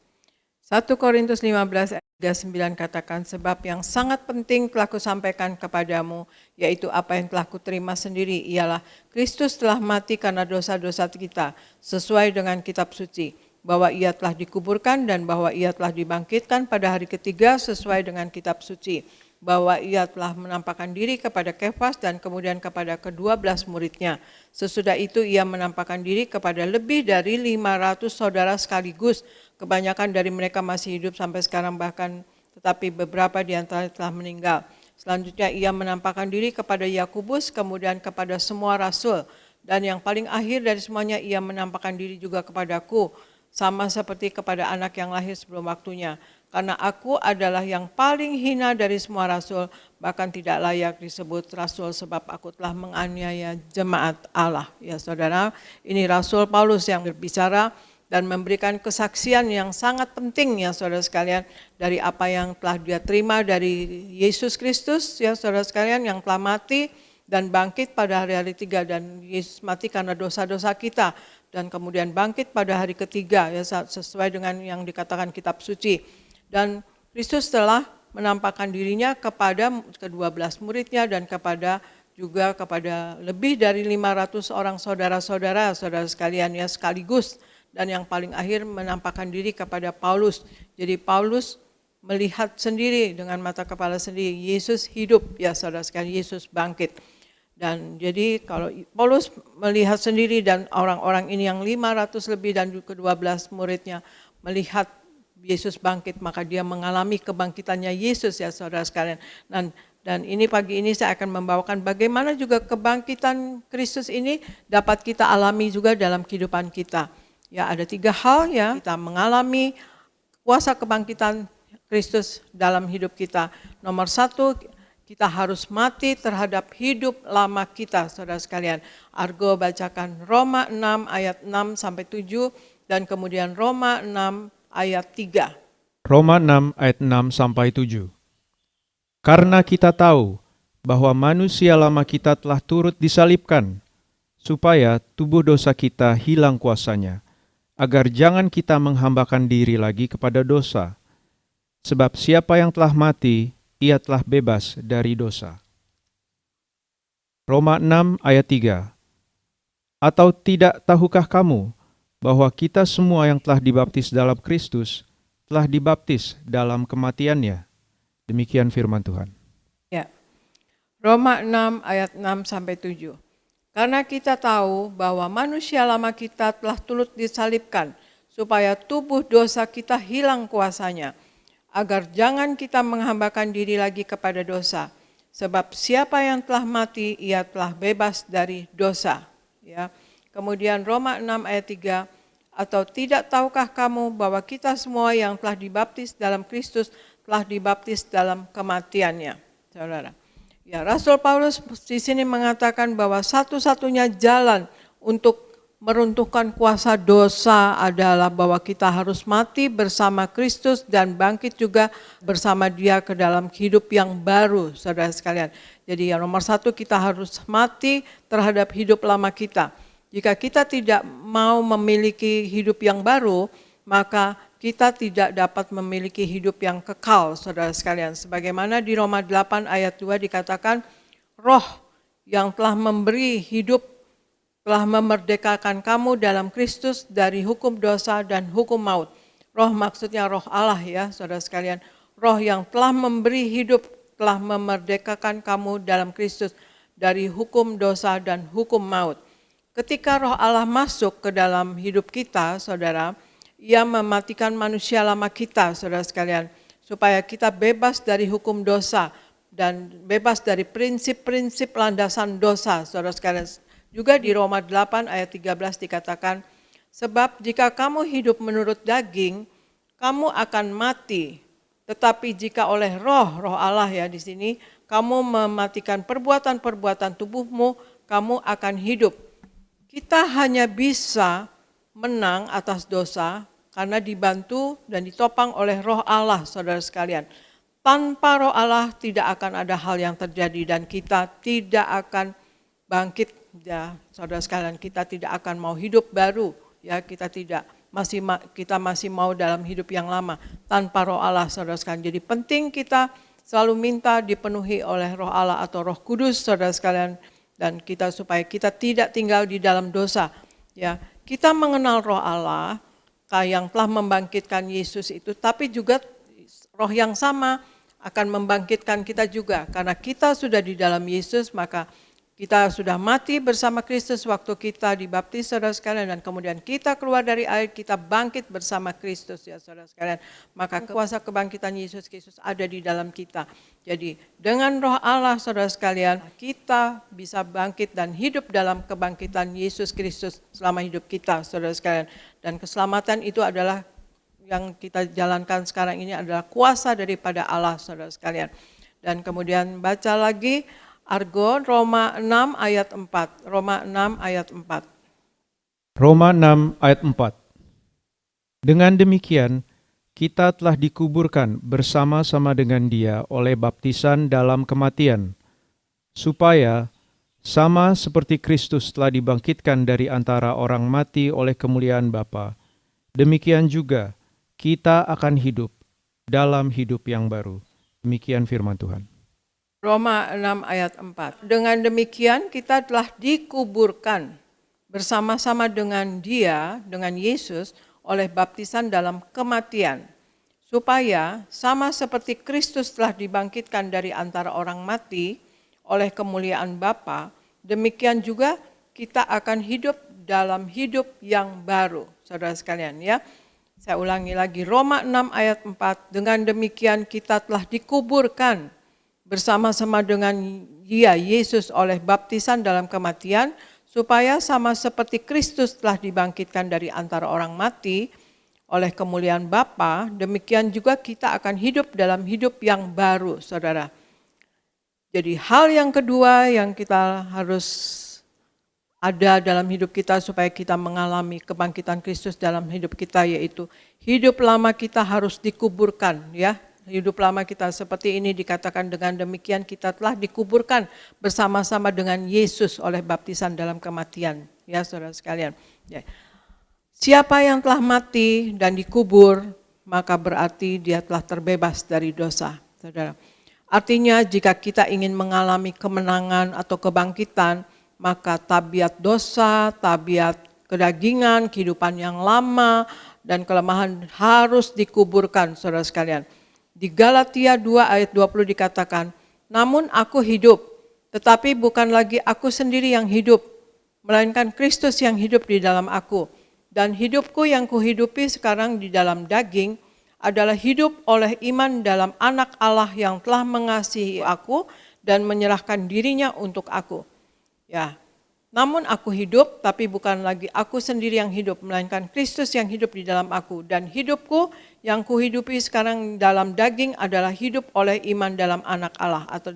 1 Korintus 15 39 katakan, sebab yang sangat penting telah kusampaikan kepadamu, yaitu apa yang telah kuterima sendiri, ialah Kristus telah mati karena dosa-dosa kita, sesuai dengan kitab suci, bahwa ia telah dikuburkan dan bahwa ia telah dibangkitkan pada hari ketiga sesuai dengan kitab suci, bahwa ia telah menampakkan diri kepada Kefas dan kemudian kepada ke-12 muridnya. Sesudah itu ia menampakkan diri kepada lebih dari 500 saudara sekaligus. Kebanyakan dari mereka masih hidup sampai sekarang bahkan, tetapi beberapa di antara telah meninggal. Selanjutnya ia menampakkan diri kepada Yakobus, kemudian kepada semua rasul. Dan yang paling akhir dari semuanya ia menampakkan diri juga kepadaku, sama seperti kepada anak yang lahir sebelum waktunya. Karena aku adalah yang paling hina dari semua rasul, bahkan tidak layak disebut rasul sebab aku telah menganiaya jemaat Allah. Ya saudara, ini Rasul Paulus yang berbicara dan memberikan kesaksian yang sangat penting ya saudara sekalian, dari apa yang telah dia terima dari Yesus Kristus ya saudara sekalian, yang telah mati dan bangkit pada hari-hari 3, dan Yesus mati karena dosa-dosa kita dan kemudian bangkit pada hari ketiga ya, sesuai dengan yang dikatakan kitab suci. Dan Kristus telah menampakkan dirinya kepada ke-12 muridnya dan juga kepada lebih dari 500 orang saudara-saudara sekalian ya sekaligus. Dan yang paling akhir menampakkan diri kepada Paulus. Jadi Paulus melihat sendiri dengan mata kepala sendiri, Yesus hidup ya saudara sekalian, Yesus bangkit. Dan jadi kalau Paulus melihat sendiri dan orang-orang ini yang 500 lebih dan ke-12 muridnya melihat Yesus bangkit, maka dia mengalami kebangkitannya Yesus ya saudara sekalian. Dan ini pagi ini saya akan membawakan bagaimana juga kebangkitan Kristus ini dapat kita alami juga dalam kehidupan kita. Ya, ada 3 hal ya, kita mengalami kuasa kebangkitan Kristus dalam hidup kita. Nomor 1, kita harus mati terhadap hidup lama kita, saudara sekalian. Argo bacakan Roma 6 ayat 6 sampai 7 dan kemudian Roma 6 ayat 3. Roma 6 ayat 6 sampai 7. Karena kita tahu bahwa manusia lama kita telah turut disalibkan, supaya tubuh dosa kita hilang kuasanya, agar jangan kita menghambakan diri lagi kepada dosa. Sebab siapa yang telah mati, ia telah bebas dari dosa. Roma 6 ayat 3. Atau tidak tahukah kamu bahwa kita semua yang telah dibaptis dalam Kristus telah dibaptis dalam kematiannya? Demikian firman Tuhan. Ya. Roma 6 ayat 6 sampai 7. Karena kita tahu bahwa manusia lama kita telah turut disalibkan, supaya tubuh dosa kita hilang kuasanya, agar jangan kita menghambakan diri lagi kepada dosa. Sebab siapa yang telah mati, ia telah bebas dari dosa. Ya. Kemudian Roma 6 ayat 3, atau tidak tahukah kamu bahwa kita semua yang telah dibaptis dalam Kristus telah dibaptis dalam kematiannya, saudara. Ya, Rasul Paulus di sini mengatakan bahwa satu-satunya jalan untuk meruntuhkan kuasa dosa adalah bahwa kita harus mati bersama Kristus dan bangkit juga bersama Dia ke dalam hidup yang baru, saudara sekalian. Jadi yang nomor 1, kita harus mati terhadap hidup lama kita. Jika kita tidak mau memiliki hidup yang baru, maka kita tidak dapat memiliki hidup yang kekal, saudara sekalian. Sebagaimana di Roma 8 ayat 2 dikatakan, Roh yang telah memberi hidup telah memerdekakan kamu dalam Kristus dari hukum dosa dan hukum maut. Roh maksudnya roh Allah ya, saudara sekalian. Roh yang telah memberi hidup telah memerdekakan kamu dalam Kristus dari hukum dosa dan hukum maut. Ketika roh Allah masuk ke dalam hidup kita, saudara, Ia mematikan manusia lama kita, saudara sekalian, supaya kita bebas dari hukum dosa dan bebas dari prinsip-prinsip landasan dosa, saudara sekalian. Juga di Roma 8 ayat 13 dikatakan, sebab jika kamu hidup menurut daging, kamu akan mati. Tetapi jika oleh roh Allah ya di sini, kamu mematikan perbuatan-perbuatan tubuhmu, kamu akan hidup. Kita hanya bisa menang atas dosa karena dibantu dan ditopang oleh roh Allah, saudara sekalian. Tanpa roh Allah tidak akan ada hal yang terjadi dan kita tidak akan bangkit ya, saudara sekalian. Kita tidak akan mau hidup baru ya, kita tidak kita masih mau dalam hidup yang lama tanpa Roh Allah, saudara sekalian. Jadi penting kita selalu minta dipenuhi oleh Roh Allah atau Roh Kudus, saudara sekalian, dan kita supaya kita tidak tinggal di dalam dosa. Ya, kita mengenal Roh Allah yang telah membangkitkan Yesus itu, tapi juga Roh yang sama akan membangkitkan kita juga. Karena kita sudah di dalam Yesus, maka kita sudah mati bersama Kristus waktu kita dibaptis, saudara sekalian, dan kemudian kita keluar dari air, kita bangkit bersama Kristus, ya saudara sekalian. Maka kuasa kebangkitan Yesus Kristus ada di dalam kita. Jadi dengan Roh Allah, saudara sekalian, kita bisa bangkit dan hidup dalam kebangkitan Yesus Kristus selama hidup kita, saudara sekalian. Dan keselamatan itu adalah yang kita jalankan sekarang ini adalah kuasa daripada Allah, saudara sekalian. Dan kemudian baca lagi Argo Roma 6 ayat 4. Roma 6 ayat 4. Roma 6 ayat 4. Dengan demikian, kita telah dikuburkan bersama-sama dengan Dia oleh baptisan dalam kematian, supaya sama seperti Kristus telah dibangkitkan dari antara orang mati oleh kemuliaan Bapa, demikian juga kita akan hidup dalam hidup yang baru. Demikian firman Tuhan. Roma 6 ayat 4. Dengan demikian kita telah dikuburkan bersama-sama dengan Dia, dengan Yesus, oleh baptisan dalam kematian, supaya sama seperti Kristus telah dibangkitkan dari antara orang mati oleh kemuliaan Bapa, demikian juga kita akan hidup dalam hidup yang baru, saudara sekalian, ya. Saya ulangi lagi, Roma 6 ayat 4, dengan demikian kita telah dikuburkan bersama-sama dengan Dia, Yesus, oleh baptisan dalam kematian, supaya sama seperti Kristus telah dibangkitkan dari antara orang mati oleh kemuliaan Bapa, demikian juga kita akan hidup dalam hidup yang baru, saudara. Jadi hal yang kedua yang kita harus ada dalam hidup kita supaya kita mengalami kebangkitan Kristus dalam hidup kita, yaitu hidup lama kita harus dikuburkan, ya. Hidup lama kita seperti ini dikatakan dengan demikian kita telah dikuburkan bersama-sama dengan Yesus oleh baptisan dalam kematian, ya saudara sekalian. Ya. Siapa yang telah mati dan dikubur, maka berarti dia telah terbebas dari dosa, saudara. Artinya jika kita ingin mengalami kemenangan atau kebangkitan, maka tabiat dosa, tabiat kedagingan, kehidupan yang lama, dan kelemahan harus dikuburkan, saudara sekalian. Di Galatia 2 ayat 20 dikatakan, namun aku hidup, tetapi bukan lagi aku sendiri yang hidup, melainkan Kristus yang hidup di dalam aku. Dan hidupku yang kuhidupi sekarang di dalam daging adalah hidup oleh iman dalam anak Allah yang telah mengasihi aku dan menyerahkan dirinya untuk aku. Ya, namun aku hidup, tapi bukan lagi aku sendiri yang hidup, melainkan Kristus yang hidup di dalam aku. Dan hidupku yang kuhidupi sekarang dalam daging adalah hidup oleh iman dalam anak Allah, atau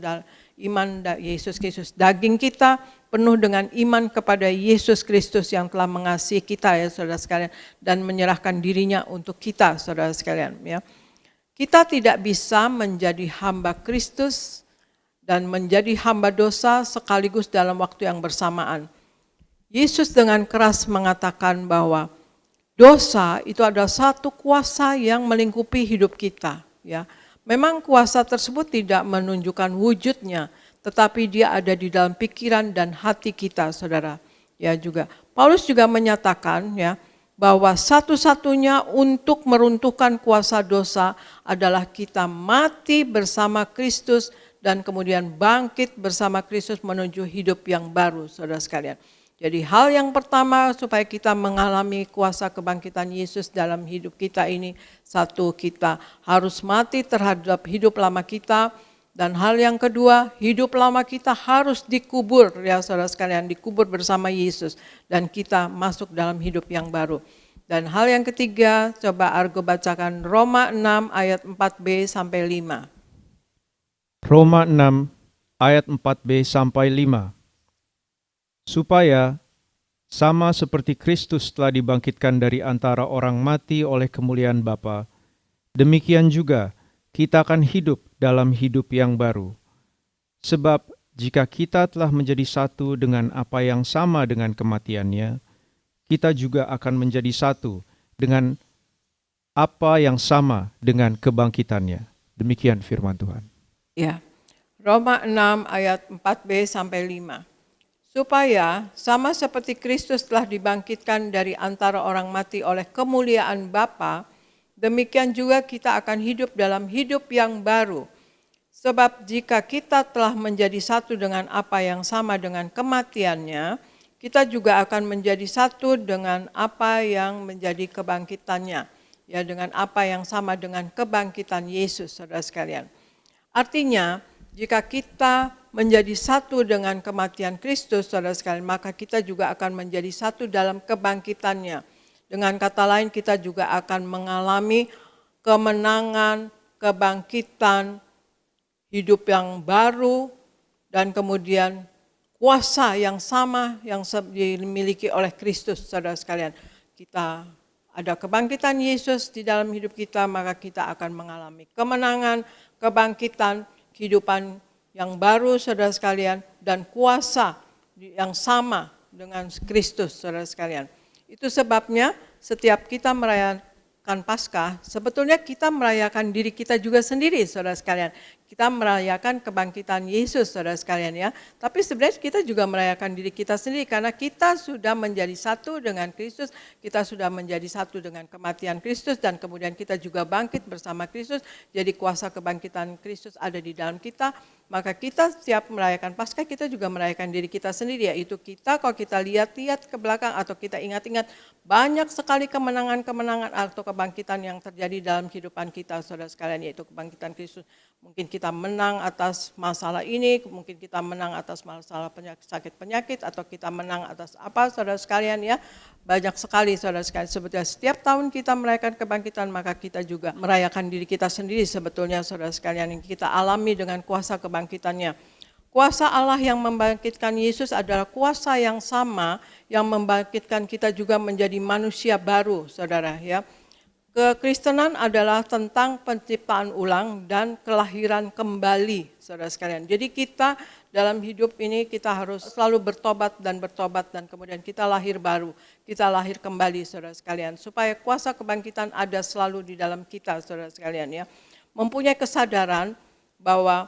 iman Yesus Kristus. Daging kita penuh dengan iman kepada Yesus Kristus yang telah mengasihi kita, ya saudara sekalian, dan menyerahkan dirinya untuk kita, saudara sekalian. Ya. Kita tidak bisa menjadi hamba Kristus dan menjadi hamba dosa sekaligus dalam waktu yang bersamaan. Yesus dengan keras mengatakan bahwa dosa itu adalah satu kuasa yang melingkupi hidup kita. Ya, memang kuasa tersebut tidak menunjukkan wujudnya, tetapi dia ada di dalam pikiran dan hati kita, saudara. Ya juga, Paulus juga menyatakan ya bahwa satu-satunya untuk meruntuhkan kuasa dosa adalah kita mati bersama Kristus dan kemudian bangkit bersama Kristus menuju hidup yang baru, saudara sekalian. Jadi hal yang pertama supaya kita mengalami kuasa kebangkitan Yesus dalam hidup kita ini, satu, kita harus mati terhadap hidup lama kita. Dan hal yang kedua, hidup lama kita harus dikubur, ya saudara sekalian, dikubur bersama Yesus. Dan kita masuk dalam hidup yang baru. Dan hal yang ketiga, coba Argo bacakan Roma 6 ayat 4b sampai 5. Roma 6 ayat 4b sampai 5. Supaya sama seperti Kristus telah dibangkitkan dari antara orang mati oleh kemuliaan Bapa, demikian juga kita akan hidup dalam hidup yang baru. Sebab jika kita telah menjadi satu dengan apa yang sama dengan kematiannya, kita juga akan menjadi satu dengan apa yang sama dengan kebangkitannya. Demikian firman Tuhan. Ya. Roma 6 ayat 4b sampai 5. Supaya sama seperti Kristus telah dibangkitkan dari antara orang mati oleh kemuliaan Bapa, demikian juga kita akan hidup dalam hidup yang baru. Sebab jika kita telah menjadi satu dengan apa yang sama dengan kematiannya, kita juga akan menjadi satu dengan apa yang menjadi kebangkitannya. Ya, dengan apa yang sama dengan kebangkitan Yesus, saudara sekalian. Artinya, jika kita menjadi satu dengan kematian Kristus, saudara sekalian, maka kita juga akan menjadi satu dalam kebangkitannya. Dengan kata lain, kita juga akan mengalami kemenangan, kebangkitan, hidup yang baru, dan kemudian kuasa yang sama yang dimiliki oleh Kristus, saudara sekalian. Kita ada kebangkitan Yesus di dalam hidup kita, maka kita akan mengalami kemenangan, kebangkitan, kehidupan yang baru, saudara sekalian, dan kuasa yang sama dengan Kristus, saudara sekalian. Itu sebabnya setiap kita merayakan Paskah, sebetulnya kita merayakan diri kita juga sendiri, saudara sekalian. Kita merayakan kebangkitan Yesus, saudara sekalian ya. Tapi sebenarnya kita juga merayakan diri kita sendiri karena kita sudah menjadi satu dengan Kristus, kita sudah menjadi satu dengan kematian Kristus, dan kemudian kita juga bangkit bersama Kristus. Jadi kuasa kebangkitan Kristus ada di dalam kita. Maka kita setiap merayakan Paskah, kita juga merayakan diri kita sendiri, yaitu kita kalau kita lihat-lihat ke belakang atau kita ingat-ingat banyak sekali kemenangan-kemenangan atau kebangkitan yang terjadi dalam kehidupan kita, saudara sekalian, yaitu kebangkitan Kristus. Mungkin kita menang atas masalah ini, mungkin kita menang atas masalah sakit penyakit, atau kita menang atas apa, saudara sekalian ya. Banyak sekali, saudara sekalian. Sebetulnya setiap tahun kita merayakan kebangkitan, maka kita juga merayakan diri kita sendiri sebetulnya, saudara sekalian, yang kita alami dengan kuasa kebangkitannya. Kuasa Allah yang membangkitkan Yesus adalah kuasa yang sama yang membangkitkan kita juga menjadi manusia baru, saudara ya. Kekristenan adalah tentang penciptaan ulang dan kelahiran kembali, saudara sekalian. Jadi kita dalam hidup ini kita harus selalu bertobat dan kemudian kita lahir baru, kita lahir kembali, saudara sekalian. Supaya kuasa kebangkitan ada selalu di dalam kita, saudara sekalian ya. Mempunyai kesadaran bahwa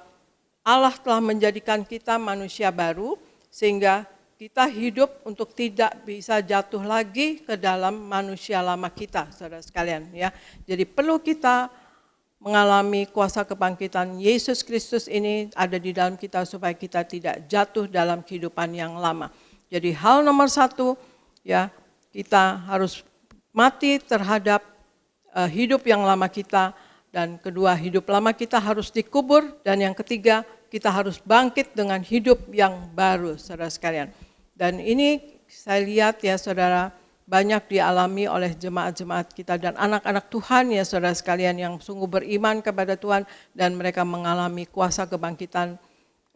Allah telah menjadikan kita manusia baru sehingga kita hidup untuk tidak bisa jatuh lagi ke dalam manusia lama kita, saudara sekalian ya. Jadi perlu kita mengalami kuasa kebangkitan Yesus Kristus ini ada di dalam kita supaya kita tidak jatuh dalam kehidupan yang lama. Jadi hal nomor satu ya, kita harus mati terhadap hidup yang lama kita, dan kedua hidup lama kita harus dikubur, dan yang ketiga kita harus bangkit dengan hidup yang baru, saudara sekalian. Dan ini saya lihat ya saudara, banyak dialami oleh jemaat-jemaat kita dan anak-anak Tuhan ya saudara sekalian yang sungguh beriman kepada Tuhan dan mereka mengalami kuasa kebangkitan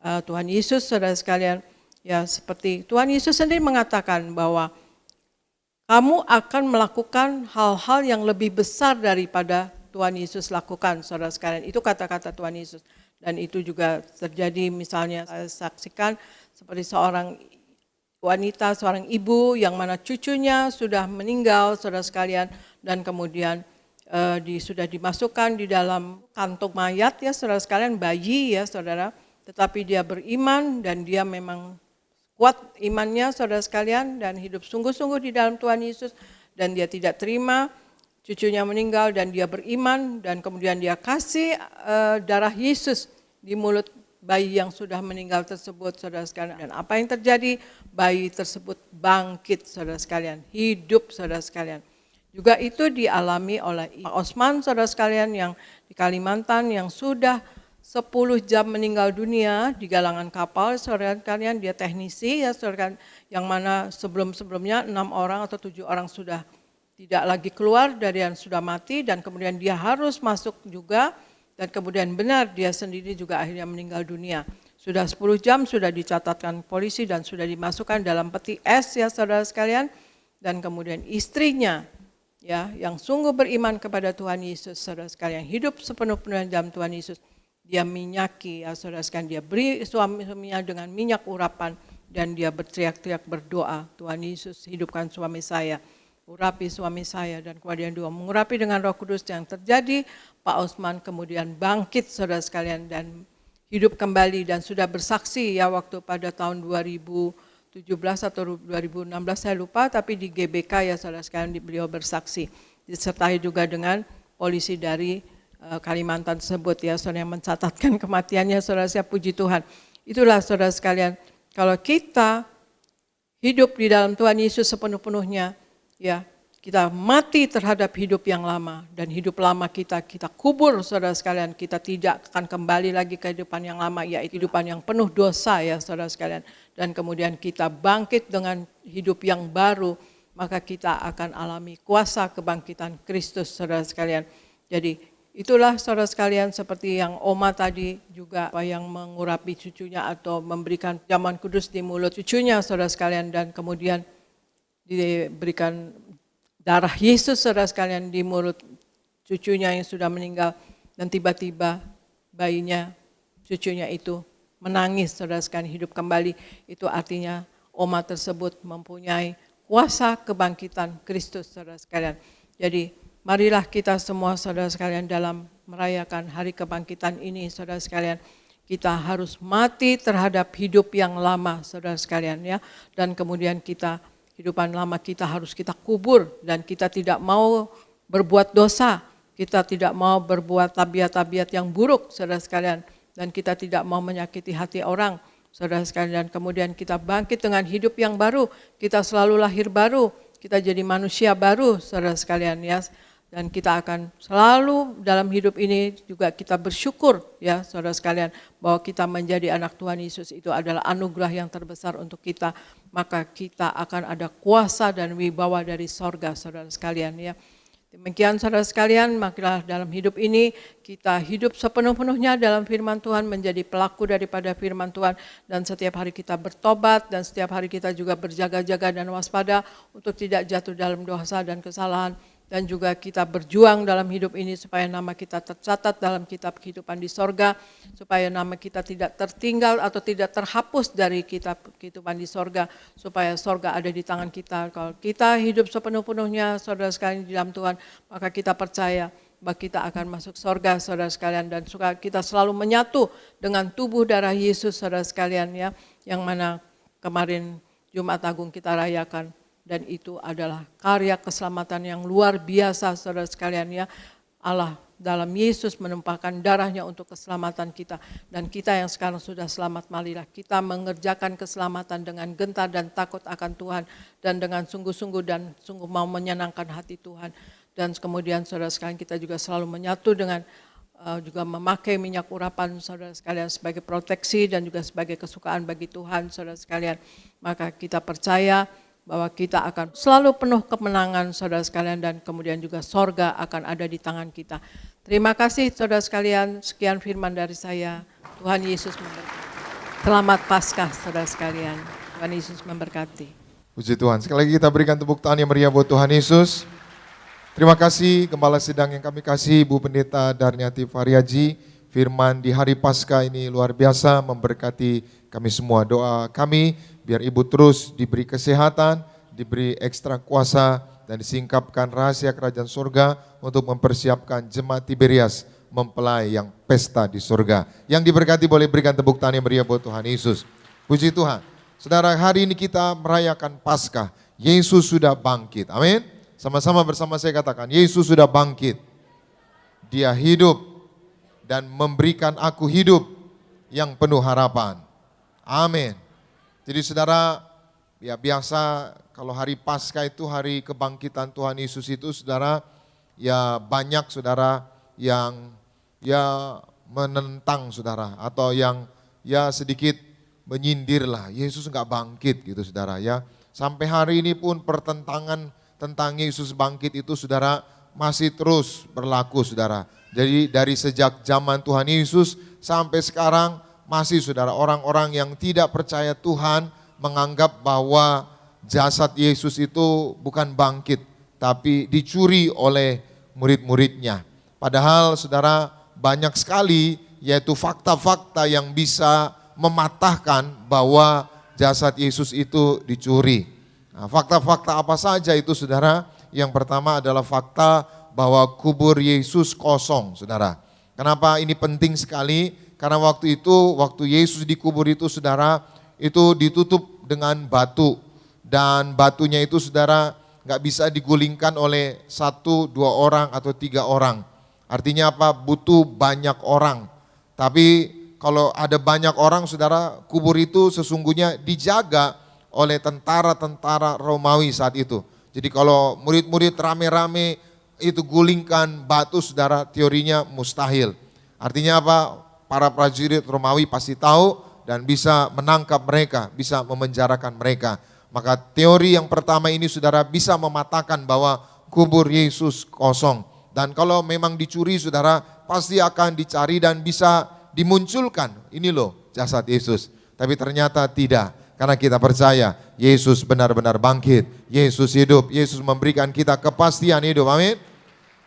Tuhan Yesus, saudara sekalian. Ya seperti Tuhan Yesus sendiri mengatakan bahwa kamu akan melakukan hal-hal yang lebih besar daripada Tuhan Yesus lakukan, saudara sekalian. Itu kata-kata Tuhan Yesus. Dan itu juga terjadi, misalnya saya saksikan seperti seorang wanita, seorang ibu yang mana cucunya sudah meninggal, saudara sekalian, dan kemudian sudah dimasukkan di dalam kantong mayat ya saudara sekalian, bayi ya saudara, tetapi dia beriman dan dia memang kuat imannya saudara sekalian dan hidup sungguh-sungguh di dalam Tuhan Yesus, dan dia tidak terima cucunya meninggal dan dia beriman dan kemudian dia kasih darah Yesus di mulut bayi yang sudah meninggal tersebut, saudara sekalian. Dan apa yang terjadi? Bayi tersebut bangkit, saudara sekalian, hidup, saudara sekalian. Juga itu dialami oleh Pak Osman, saudara sekalian, yang di Kalimantan yang sudah 10 jam meninggal dunia di galangan kapal, saudara sekalian. Dia teknisi ya saudara sekalian, yang mana sebelum-sebelumnya 6 orang atau 7 orang sudah tidak lagi keluar dari yang sudah mati, dan kemudian dia harus masuk juga. Dan kemudian benar dia sendiri juga akhirnya meninggal dunia. Sudah 10 jam sudah dicatatkan polisi dan sudah dimasukkan dalam peti es ya saudara sekalian. Dan kemudian istrinya ya yang sungguh beriman kepada Tuhan Yesus, saudara sekalian, hidup sepenuh-penuhnya dalam Tuhan Yesus. Dia minyaki ya saudara sekalian, dia beri suaminya dengan minyak urapan dan dia berteriak-teriak berdoa, Tuhan Yesus hidupkan suami saya. urapi suami saya dan kemudian juga mengurapi dengan Roh Kudus yang terjadi. Pak Osman kemudian bangkit saudara sekalian dan hidup kembali dan sudah bersaksi ya waktu pada tahun 2017 atau 2016 saya lupa, tapi di GBK ya saudara sekalian beliau bersaksi. Disertai juga dengan polisi dari Kalimantan tersebut ya saudara yang mencatatkan kematiannya saudara, saya puji Tuhan. Itulah saudara sekalian, kalau kita hidup di dalam Tuhan Yesus sepenuh-penuhnya ya, kita mati terhadap hidup yang lama dan hidup lama kita kubur saudara sekalian, kita tidak akan kembali lagi ke kehidupan yang lama, yaitu kehidupan yang penuh dosa ya saudara sekalian. Dan kemudian kita bangkit dengan hidup yang baru, maka kita akan alami kuasa kebangkitan Kristus saudara sekalian. Jadi itulah saudara sekalian, seperti yang Oma tadi juga yang mengurapi cucunya atau memberikan jamuan kudus di mulut cucunya saudara sekalian, dan kemudian diberikan darah Yesus saudara sekalian di mulut cucunya yang sudah meninggal, dan tiba-tiba bayinya, cucunya itu menangis saudara sekalian, hidup kembali. Itu artinya Oma tersebut mempunyai kuasa kebangkitan Kristus saudara sekalian. Jadi marilah kita semua saudara sekalian dalam merayakan hari kebangkitan ini saudara sekalian, kita harus mati terhadap hidup yang lama saudara sekalian ya, dan kemudian kehidupan lama kita harus kita kubur, dan kita tidak mau berbuat dosa, kita tidak mau berbuat tabiat-tabiat yang buruk saudara sekalian, dan kita tidak mau menyakiti hati orang saudara sekalian, dan kemudian kita bangkit dengan hidup yang baru, kita selalu lahir baru, kita jadi manusia baru saudara sekalian ya, dan kita akan selalu dalam hidup ini juga kita bersyukur ya saudara sekalian, bahwa kita menjadi anak Tuhan Yesus itu adalah anugerah yang terbesar untuk kita, maka kita akan ada kuasa dan wibawa dari sorga saudara sekalian ya. Demikian saudara sekalian, makilah dalam hidup ini kita hidup sepenuh-penuhnya dalam firman Tuhan, menjadi pelaku daripada firman Tuhan, dan setiap hari kita bertobat, dan setiap hari kita juga berjaga-jaga dan waspada untuk tidak jatuh dalam dosa dan kesalahan. Dan juga kita berjuang dalam hidup ini supaya nama kita tercatat dalam kitab kehidupan di sorga, supaya nama kita tidak tertinggal atau tidak terhapus dari kitab kehidupan di sorga, supaya sorga ada di tangan kita. Kalau kita hidup sepenuh-penuhnya saudara sekalian di dalam Tuhan, maka kita percaya bahwa kita akan masuk sorga saudara sekalian, dan kita selalu menyatu dengan tubuh darah Yesus saudara sekalian ya, yang mana kemarin Jumat Agung kita rayakan. Dan itu adalah karya keselamatan yang luar biasa saudara sekalian ya. Allah dalam Yesus menumpahkan darahnya untuk keselamatan kita. Dan kita yang sekarang sudah selamat, marilah kita mengerjakan keselamatan dengan gentar dan takut akan Tuhan, dan dengan sungguh-sungguh dan sungguh mau menyenangkan hati Tuhan. Dan kemudian saudara sekalian, kita juga selalu menyatu dengan juga memakai minyak urapan saudara sekalian sebagai proteksi dan juga sebagai kesukaan bagi Tuhan saudara sekalian. Maka kita percaya bahwa kita akan selalu penuh kemenangan saudara sekalian, dan kemudian juga sorga akan ada di tangan kita. Terima kasih saudara sekalian, sekian firman dari saya. Tuhan Yesus memberkati. Selamat Paskah saudara sekalian, Tuhan Yesus memberkati. Puji Tuhan, sekali lagi kita berikan tepuk tangan yang meriah buat Tuhan Yesus. Terima kasih Gembala Sidang yang kami kasih, Bu Pendeta Darniati Variaji. Firman di hari Paskah ini luar biasa memberkati kami semua. Doa kami biar Ibu terus diberi kesehatan, diberi ekstra kuasa, dan disingkapkan rahasia kerajaan surga untuk mempersiapkan jemaat Tiberias mempelai yang pesta di surga. Yang diberkati boleh berikan tepuk tangan yang meriah buat Tuhan Yesus. Puji Tuhan. Saudara, hari ini kita merayakan Paskah. Yesus sudah bangkit. Amin. Sama-sama bersama saya katakan, Yesus sudah bangkit. Dia hidup dan memberikan aku hidup yang penuh harapan. Amin. Jadi saudara, ya biasa kalau hari Paskah itu hari kebangkitan Tuhan Yesus itu saudara, ya banyak saudara yang ya menentang saudara, atau yang ya sedikit menyindir lah, Yesus enggak bangkit gitu saudara ya. Sampai hari ini pun pertentangan tentang Yesus bangkit itu saudara masih terus berlaku saudara. Jadi dari sejak zaman Tuhan Yesus sampai sekarang masih saudara, orang-orang yang tidak percaya Tuhan menganggap bahwa jasad Yesus itu bukan bangkit, tapi dicuri oleh murid-muridnya. Padahal saudara, banyak sekali yaitu fakta-fakta yang bisa mematahkan bahwa jasad Yesus itu dicuri. Nah, fakta-fakta apa saja itu saudara? Yang pertama adalah fakta bahwa kubur Yesus kosong, saudara. Kenapa ini penting sekali? Karena waktu itu, waktu Yesus dikubur itu, saudara, itu ditutup dengan batu. Dan batunya itu, saudara, nggak bisa digulingkan oleh 1, 2 orang atau 3 orang. Artinya apa? Butuh banyak orang. Tapi kalau ada banyak orang, saudara, kubur itu sesungguhnya dijaga oleh tentara-tentara Romawi saat itu. Jadi kalau murid-murid rame-rame itu gulingkan batu, saudara, teorinya mustahil. Artinya apa? Para prajurit Romawi pasti tahu dan bisa menangkap mereka, bisa memenjarakan mereka. Maka teori yang pertama ini, saudara, bisa mematahkan bahwa kubur Yesus kosong. Dan kalau memang dicuri, saudara, pasti akan dicari dan bisa dimunculkan. Ini loh jasad Yesus. Tapi ternyata tidak. Karena kita percaya Yesus benar-benar bangkit, Yesus hidup, Yesus memberikan kita kepastian hidup, amin.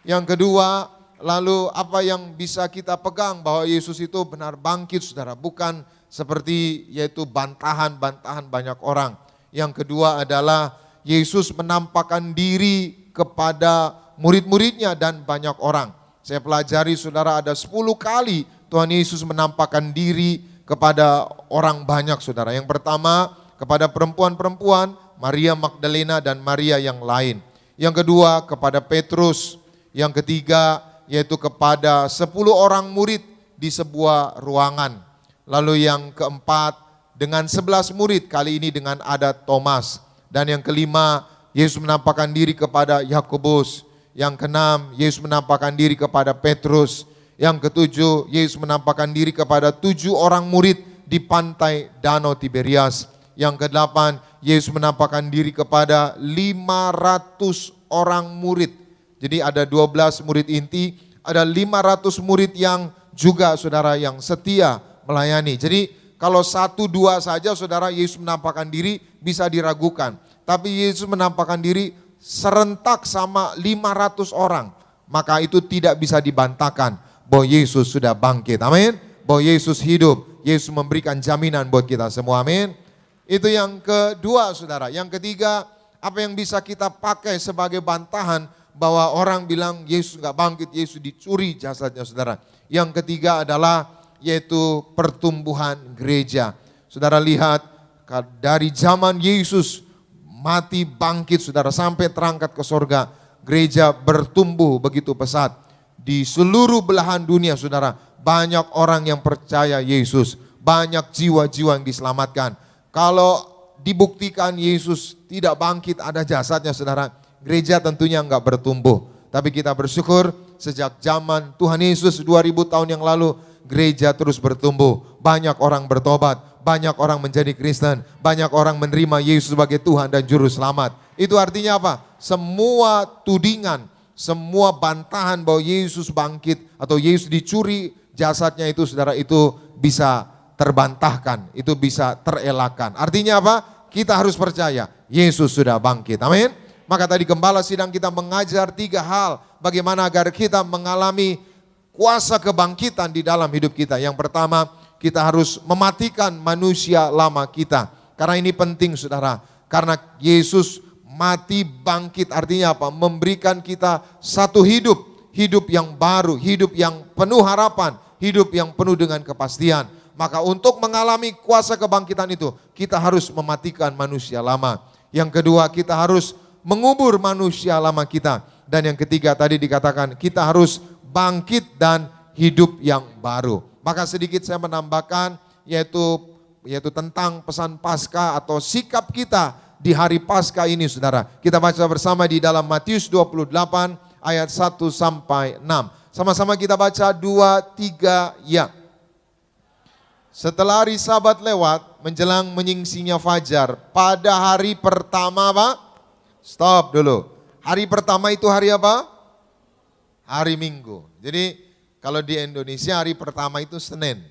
Yang kedua, lalu apa yang bisa kita pegang bahwa Yesus itu benar bangkit, saudara, bukan seperti yaitu bantahan-bantahan banyak orang. Yang kedua adalah Yesus menampakkan diri kepada murid-muridnya dan banyak orang. Saya pelajari, saudara, ada 10 kali Tuhan Yesus menampakkan diri kepada orang banyak, saudara. Yang pertama kepada perempuan-perempuan, Maria Magdalena dan Maria yang lain. Yang kedua kepada Petrus. Yang ketiga yaitu kepada 10 orang murid di sebuah ruangan. Lalu yang keempat dengan 11 murid, kali ini dengan ada Thomas. Dan yang kelima, Yesus menampakkan diri kepada Yakobus. Yang keenam, Yesus menampakkan diri kepada Petrus. Yang ketujuh, Yesus menampakkan diri kepada 7 orang murid di pantai Danau Tiberias. Yang kedelapan, Yesus menampakkan diri kepada 500 orang murid. Jadi ada 12 murid inti, ada 500 murid yang juga, saudara, yang setia melayani. Jadi kalau 1-2 saja, saudara, Yesus menampakkan diri bisa diragukan. Tapi Yesus menampakkan diri serentak sama 500 orang. Maka itu tidak bisa dibantahkan bahwa Yesus sudah bangkit, amin. Bahwa Yesus hidup, Yesus memberikan jaminan buat kita semua, amin. Itu yang kedua, saudara. Yang ketiga, apa yang bisa kita pakai sebagai bantahan bahwa orang bilang Yesus gak bangkit, Yesus dicuri jasadnya, saudara. Yang ketiga adalah yaitu pertumbuhan gereja. Saudara lihat dari zaman Yesus mati bangkit, saudara, sampai terangkat ke sorga, gereja bertumbuh begitu pesat. Di seluruh belahan dunia, saudara, banyak orang yang percaya Yesus, banyak jiwa-jiwa yang diselamatkan. Kalau dibuktikan Yesus tidak bangkit, ada jasadnya, saudara, gereja tentunya enggak bertumbuh. Tapi kita bersyukur sejak zaman Tuhan Yesus 2000 tahun yang lalu, gereja terus bertumbuh. Banyak orang bertobat, banyak orang menjadi Kristen, banyak orang menerima Yesus sebagai Tuhan dan Juru Selamat. Itu artinya apa? Semua tudingan, semua bantahan bahwa Yesus bangkit atau Yesus dicuri jasadnya itu, saudara, itu bisa terbantahkan, itu bisa terelakkan. Artinya apa? Kita harus percaya Yesus sudah bangkit, amin. Maka tadi gembala sidang kita mengajar 3 hal bagaimana agar kita mengalami kuasa kebangkitan di dalam hidup kita. Yang pertama, kita harus mematikan manusia lama kita. Karena ini penting, saudara, karena Yesus mati bangkit artinya apa? Memberikan kita satu hidup, hidup yang baru, hidup yang penuh harapan, hidup yang penuh dengan kepastian. Maka untuk mengalami kuasa kebangkitan itu, kita harus mematikan manusia lama. Yang kedua, kita harus mengubur manusia lama kita. Dan yang ketiga tadi dikatakan, kita harus bangkit dan hidup yang baru. Maka sedikit saya menambahkan, yaitu tentang pesan Paskah atau sikap kita di hari Paskah ini, saudara. Kita baca bersama di dalam Matius 28 ayat 1 sampai 6. Sama-sama kita baca 2, 3, ya. Setelah hari Sabat lewat, menjelang menyingsingnya fajar, pada hari pertama apa? Stop dulu. Hari pertama itu hari apa? Hari Minggu. Jadi kalau di Indonesia hari pertama itu Senin.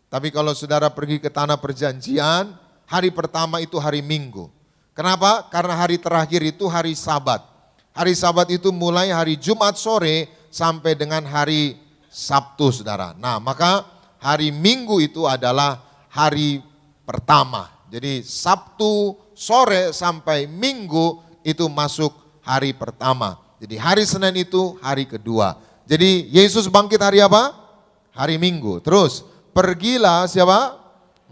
Tapi kalau saudara pergi ke Tanah Perjanjian, hari pertama itu hari Minggu. Kenapa? Karena hari terakhir itu hari Sabat. Hari Sabat itu mulai hari Jumat sore sampai dengan hari Sabtu, saudara. Nah, maka hari Minggu itu adalah hari pertama. Jadi Sabtu sore sampai Minggu itu masuk hari pertama. Jadi hari Senin itu hari kedua. Jadi Yesus bangkit hari apa? Hari Minggu. Terus pergilah siapa?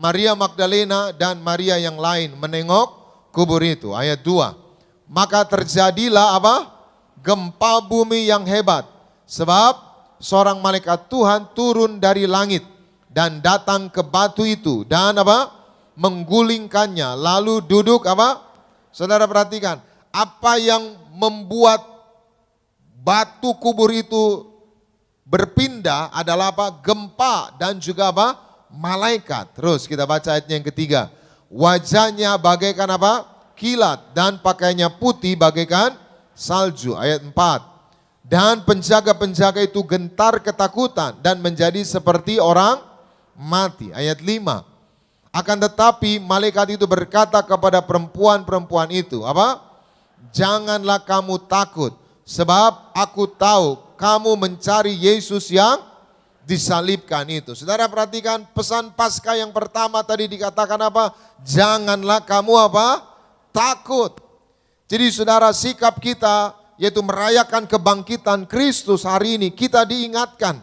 Maria Magdalena dan Maria yang lain menengok kubur itu. Ayat 2. Maka terjadilah apa? Gempa bumi yang hebat. Sebab seorang malaikat Tuhan turun dari langit dan datang ke batu itu dan apa? Menggulingkannya. Lalu duduk apa? Saudara perhatikan, apa yang membuat batu kubur itu berpindah adalah apa? Gempa dan juga apa? Malaikat. Terus kita baca ayatnya yang ketiga. Wajahnya bagaikan apa? Kilat dan pakaiannya putih bagaikan salju. Ayat 4. Dan penjaga-penjaga itu gentar ketakutan dan menjadi seperti orang mati. Ayat 5. Akan tetapi malaikat itu berkata kepada perempuan-perempuan itu, apa? Janganlah kamu takut, sebab aku tahu kamu mencari Yesus yang disalibkan itu. Saudara perhatikan pesan Paskah yang pertama tadi dikatakan apa? Janganlah kamu apa? Takut. Jadi saudara, sikap kita yaitu merayakan kebangkitan Kristus hari ini, kita diingatkan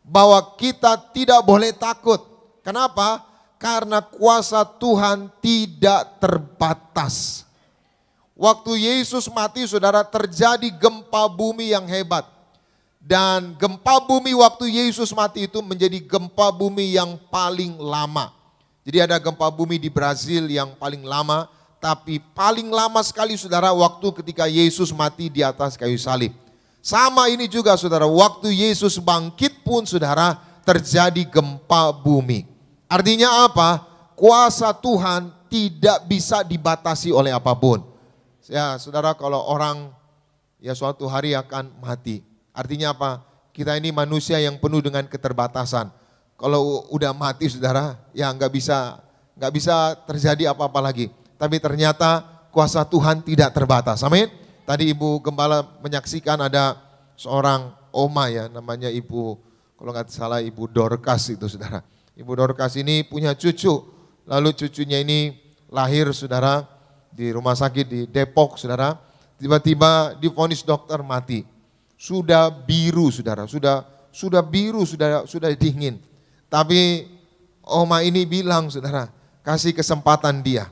bahwa kita tidak boleh takut. Kenapa? Karena kuasa Tuhan tidak terbatas. Waktu Yesus mati, saudara, terjadi gempa bumi yang hebat. Dan gempa bumi waktu Yesus mati itu menjadi gempa bumi yang paling lama. Jadi ada gempa bumi di Brazil yang paling lama, tapi paling lama sekali saudara waktu ketika Yesus mati di atas kayu salib. Sama ini juga saudara, waktu Yesus bangkit pun saudara terjadi gempa bumi. Artinya apa? Kuasa Tuhan tidak bisa dibatasi oleh apapun. Ya saudara, kalau orang ya suatu hari akan mati. Artinya apa? Kita ini manusia yang penuh dengan keterbatasan. Kalau udah mati saudara, ya nggak bisa terjadi apa-apa lagi. Tapi ternyata kuasa Tuhan tidak terbatas. Amin. Tadi Ibu Gembala menyaksikan ada seorang oma ya, namanya Ibu, kalau nggak salah Ibu Dorcas itu saudara. Ibu Dorcas ini punya cucu, lalu cucunya ini lahir saudara di rumah sakit di Depok saudara. Tiba-tiba divonis dokter mati. Sudah biru saudara, sudah biru, sudah dingin. Tapi oma ini bilang saudara, kasih kesempatan dia.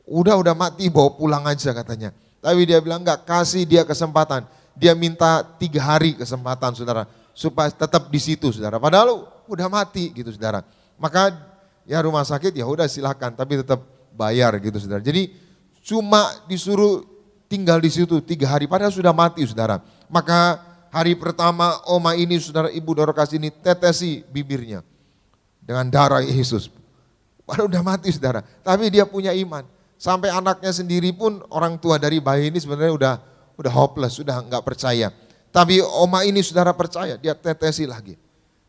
Udah mati, bawa pulang aja katanya. Tapi dia bilang enggak, kasih dia kesempatan. Dia minta 3 hari kesempatan saudara, supaya tetap di situ saudara. Padahal udah mati gitu saudara. Maka ya rumah sakit ya udah silakan, tapi tetap bayar gitu saudara. Jadi cuma disuruh tinggal di situ 3 hari, padahal sudah mati saudara. Maka hari pertama oma ini saudara, Ibu Dorcas ini tetesi bibirnya dengan darah Yesus. Padahal udah mati saudara, tapi dia punya iman. Sampai anaknya sendiri pun, orang tua dari bayi ini sebenarnya udah hopeless, sudah enggak percaya. Tapi oma ini saudara percaya, dia tetesi lagi.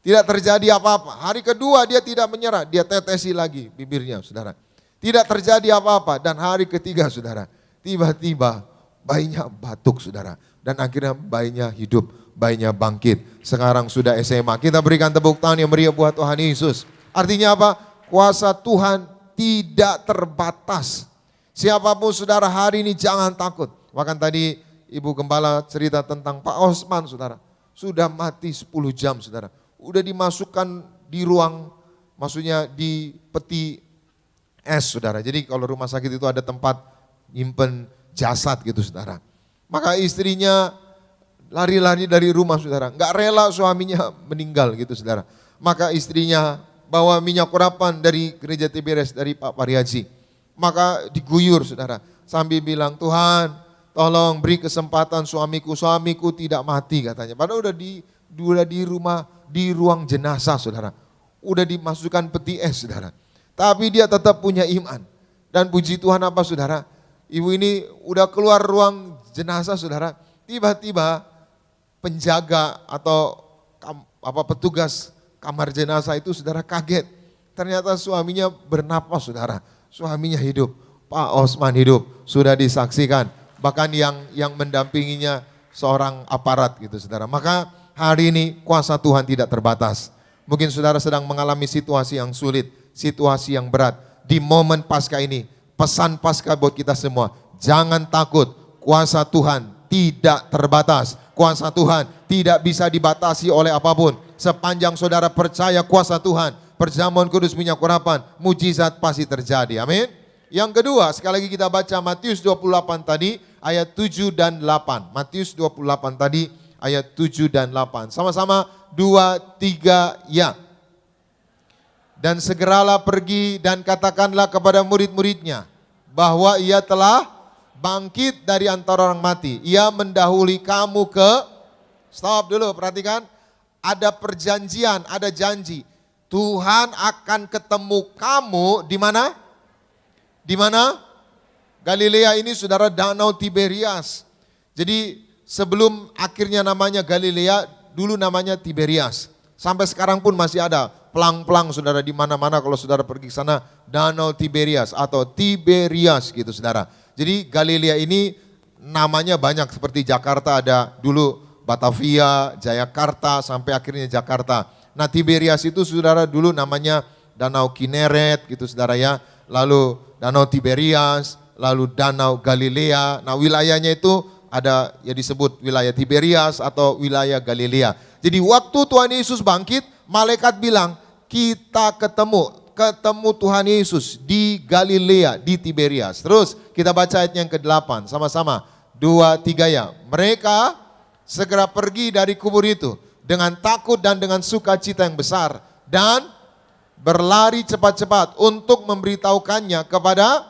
Tidak terjadi apa-apa. Hari kedua dia tidak menyerah, dia tetesi lagi bibirnya saudara. Tidak terjadi apa-apa, dan hari ketiga saudara, tiba-tiba bayinya batuk saudara. Dan akhirnya bayinya hidup, bayinya bangkit. Sekarang sudah SMA. Kita berikan tepuk tangan yang meriah buat Tuhan Yesus. Artinya apa? Kuasa Tuhan tidak terbatas. Siapapun saudara hari ini jangan takut. Bahkan tadi Ibu Gembala cerita tentang Pak Osman saudara. Sudah mati 10 jam saudara. Udah dimasukkan di ruang, maksudnya di peti es saudara. Jadi kalau rumah sakit itu ada tempat nyimpen jasad gitu saudara. Maka istrinya lari-lari dari rumah saudara. Enggak rela suaminya meninggal gitu saudara. Maka istrinya bawa minyak urapan dari gereja TBRS dari Pak Pariaji. Maka diguyur saudara. Sambil bilang, Tuhan tolong beri kesempatan suamiku tidak mati katanya. Padahal udah di rumah, di ruang jenazah saudara. Udah dimasukkan peti es saudara. Tapi dia tetap punya iman. Dan puji Tuhan apa saudara? Ibu ini udah keluar ruang jenazah saudara. Tiba-tiba penjaga atau petugas kamar jenazah itu saudara kaget. Ternyata suaminya bernapas saudara. Suaminya hidup. Pak Osman hidup. Sudah disaksikan. Bahkan yang mendampinginya seorang aparat gitu saudara. Maka hari ini kuasa Tuhan tidak terbatas. Mungkin saudara sedang mengalami situasi yang sulit, situasi yang berat. Di momen Paskah ini, pesan Paskah buat kita semua, jangan takut, kuasa Tuhan tidak terbatas. Kuasa Tuhan tidak bisa dibatasi oleh apapun. Sepanjang saudara percaya kuasa Tuhan, perjamuan kudus minyak urapan, mujizat pasti terjadi. Amin. Yang kedua, sekali lagi kita baca Matius 28 tadi, ayat 7 dan 8. Matius 28 tadi, ayat 7 dan 8. Sama-sama, 2, 3, ya. Dan segeralah pergi dan katakanlah kepada murid-muridnya, bahwa ia telah bangkit dari antara orang mati. Ia mendahului kamu ke, stop dulu, perhatikan. Ada perjanjian, ada janji. Tuhan akan ketemu kamu di mana? Di mana? Galilea ini saudara Danau Tiberias. Jadi sebelum akhirnya namanya Galilea, dulu namanya Tiberias. Sampai sekarang pun masih ada pelang-pelang saudara di mana-mana kalau saudara pergi ke sana, Danau Tiberias atau Tiberias gitu saudara. Jadi Galilea ini namanya banyak, seperti Jakarta ada dulu Batavia, Jayakarta sampai akhirnya Jakarta. Nah Tiberias itu saudara dulu namanya Danau Kineret gitu saudara ya. Lalu Danau Tiberias, lalu Danau Galilea. Nah wilayahnya itu ada ya disebut wilayah Tiberias atau wilayah Galilea. Jadi waktu Tuhan Yesus bangkit, malaikat bilang kita ketemu Tuhan Yesus di Galilea, di Tiberias. Terus kita baca ayat yang ke-8 sama-sama. 2, 3 ya. Mereka segera pergi dari kubur itu dengan takut dan dengan sukacita yang besar. Dan berlari cepat-cepat untuk memberitahukannya kepada,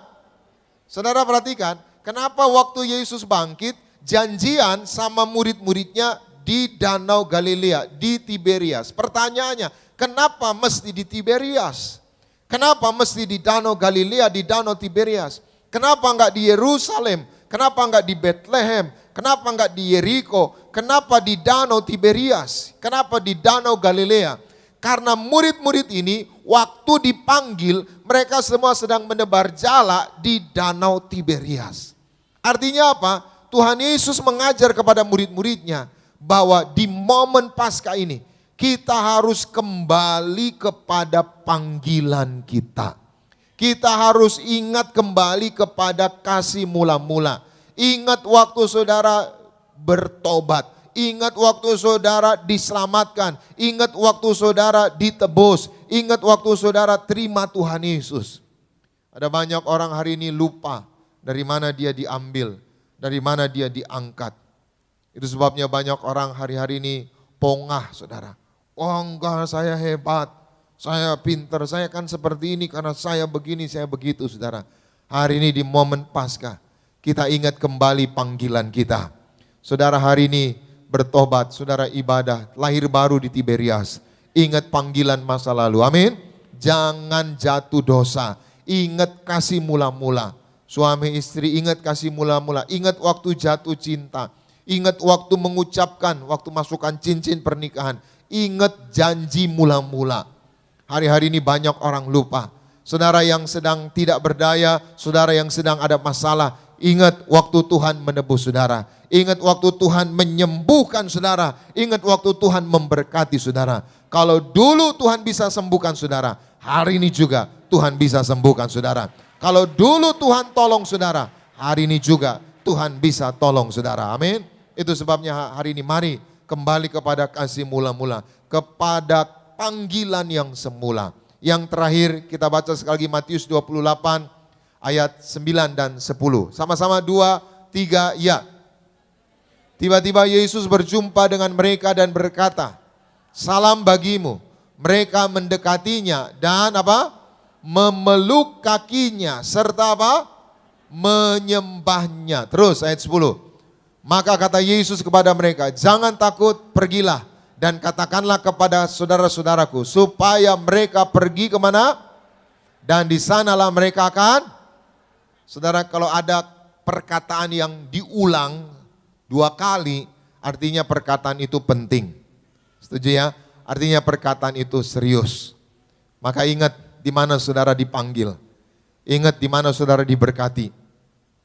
saudara perhatikan, kenapa waktu Yesus bangkit, janjian sama murid-muridnya di Danau Galilea, di Tiberias. Pertanyaannya, kenapa mesti di Tiberias? Kenapa mesti di Danau Galilea, di Danau Tiberias? Kenapa enggak di Yerusalem? Kenapa enggak di Bethlehem? Kenapa enggak di Yeriko? Kenapa di Danau Tiberias? Kenapa di Danau Galilea? Karena murid-murid ini waktu dipanggil, mereka semua sedang menebar jala di Danau Tiberias. Artinya apa? Tuhan Yesus mengajar kepada murid-muridnya bahwa di momen Paskah ini, kita harus kembali kepada panggilan kita. Kita harus ingat kembali kepada kasih mula-mula. Ingat waktu saudara bertobat. Ingat waktu saudara diselamatkan. Ingat waktu saudara ditebus. Ingat waktu saudara terima Tuhan Yesus. Ada banyak orang hari ini lupa dari mana dia diambil. Dari mana dia diangkat. Itu sebabnya banyak orang hari-hari ini pongah saudara. Oh enggak, saya hebat, saya pintar, saya kan seperti ini karena saya begini, saya begitu saudara. Hari ini di momen Paskah, kita ingat kembali panggilan kita. Saudara hari ini bertobat, saudara ibadah, lahir baru di Tiberias. Ingat panggilan masa lalu, amin. Jangan jatuh dosa, ingat kasih mula-mula. Suami istri ingat kasih mula-mula, ingat waktu jatuh cinta. Ingat waktu mengucapkan, waktu masukkan cincin pernikahan. Ingat janji mula-mula. Hari-hari ini banyak orang lupa. Saudara yang sedang tidak berdaya, saudara yang sedang ada masalah. Ingat waktu Tuhan menebus saudara. Ingat waktu Tuhan menyembuhkan saudara. Ingat waktu Tuhan memberkati saudara. Kalau dulu Tuhan bisa sembuhkan saudara, hari ini juga Tuhan bisa sembuhkan saudara. Kalau dulu Tuhan tolong saudara, hari ini juga Tuhan bisa tolong saudara. Amin. Itu sebabnya hari ini mari kembali kepada kasih mula-mula, kepada panggilan yang semula. Yang terakhir kita baca sekali lagi Matius 28 ayat 9 dan 10. Sama-sama 2, 3, ya. Tiba-tiba Yesus berjumpa dengan mereka dan berkata, salam bagimu. Mereka mendekatinya dan apa? Memeluk kakinya serta apa? Menyembahnya. Terus ayat 10. Maka kata Yesus kepada mereka, jangan takut, pergilah dan katakanlah kepada saudara-saudaraku supaya mereka pergi kemana? Dan di sanalah mereka akan, saudara kalau ada perkataan yang diulang 2 kali, artinya perkataan itu penting. Setuju ya? Artinya perkataan itu serius. Maka ingat di mana saudara dipanggil. Ingat di mana saudara diberkati.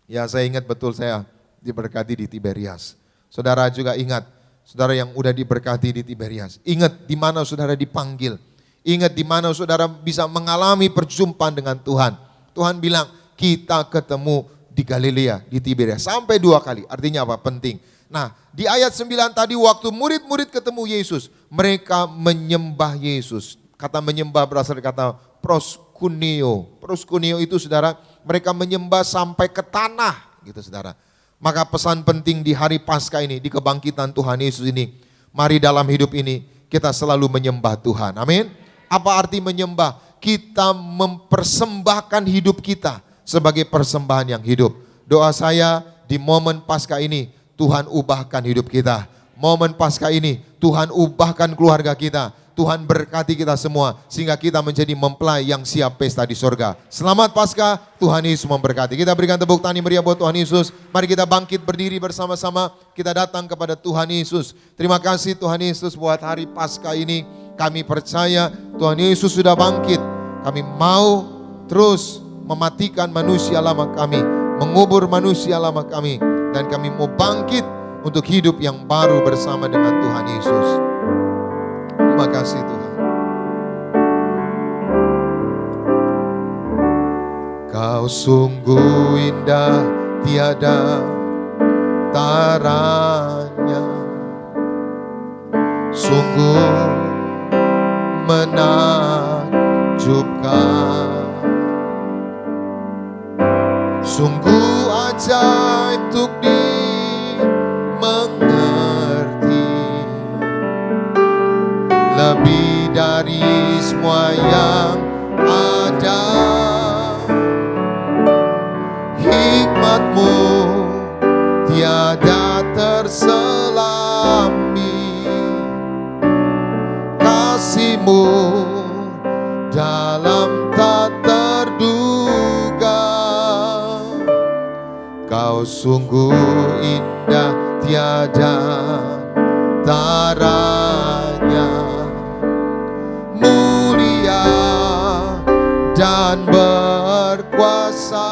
Ya saya ingat betul saya diberkati di Tiberias. Saudara juga ingat, saudara yang udah diberkati di Tiberias. Ingat di mana saudara dipanggil. Ingat di mana saudara bisa mengalami perjumpaan dengan Tuhan. Tuhan bilang, kita ketemu di Galilea, di Tiberias. Sampai 2 kali, artinya apa? Penting. Nah, di ayat 9 tadi waktu murid-murid ketemu Yesus, mereka menyembah Yesus. Kata menyembah berasal dari kata proskuneo. Proskuneo itu saudara, mereka menyembah sampai ke tanah gitu saudara. Maka pesan penting di hari Paskah ini, di kebangkitan Tuhan Yesus ini, mari dalam hidup ini kita selalu menyembah Tuhan. Amin. Apa arti menyembah? Kita mempersembahkan hidup kita sebagai persembahan yang hidup. Doa saya di momen Paskah ini, Tuhan ubahkan hidup kita. Momen Paskah ini, Tuhan ubahkan keluarga kita. Tuhan berkati kita semua, sehingga kita menjadi mempelai yang siap pesta di sorga. Selamat Paskah, Tuhan Yesus memberkati. Kita berikan tepuk tangan yang meriah buat Tuhan Yesus. Mari kita bangkit berdiri bersama-sama, kita datang kepada Tuhan Yesus. Terima kasih Tuhan Yesus buat hari Paskah ini. Kami percaya Tuhan Yesus sudah bangkit. Kami mau terus mematikan manusia lama kami, mengubur manusia lama kami, dan kami mau bangkit untuk hidup yang baru bersama dengan Tuhan Yesus. Terima kasih Tuhan. Kau sungguh indah, tiada taranya, sungguh menakjubkan. Sungguh ajaib untuk dimengerti, lebih dari semua yang ada. Hikmat-Mu tiada terselami, kasih-Mu dalam tak terduga. Kau sungguh indah, tiada taranya, mulia dan berkuasa.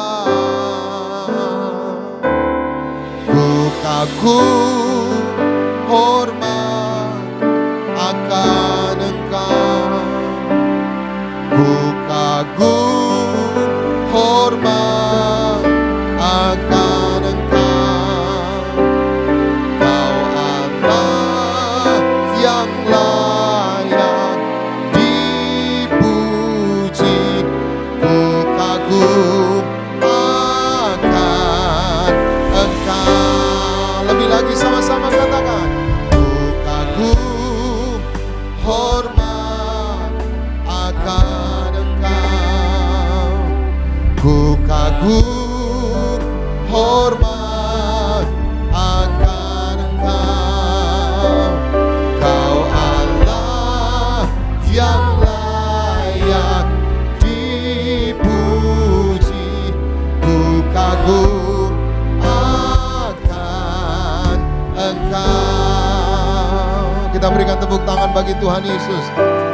Ku kagum hormat akan Engkau, ku kagum hormat akan Engkau. Kau Allah yang layak dipuji, ku kagum akan Engkau. Lebih lagi sama-sama katakan, ku kagum hormat akan Engkau, ku kagum hormat akan Engkau. Kau Allah yang layak dipuji, ku kagum akan Engkau. Kita berikan tepuk tangan bagi Tuhan Yesus.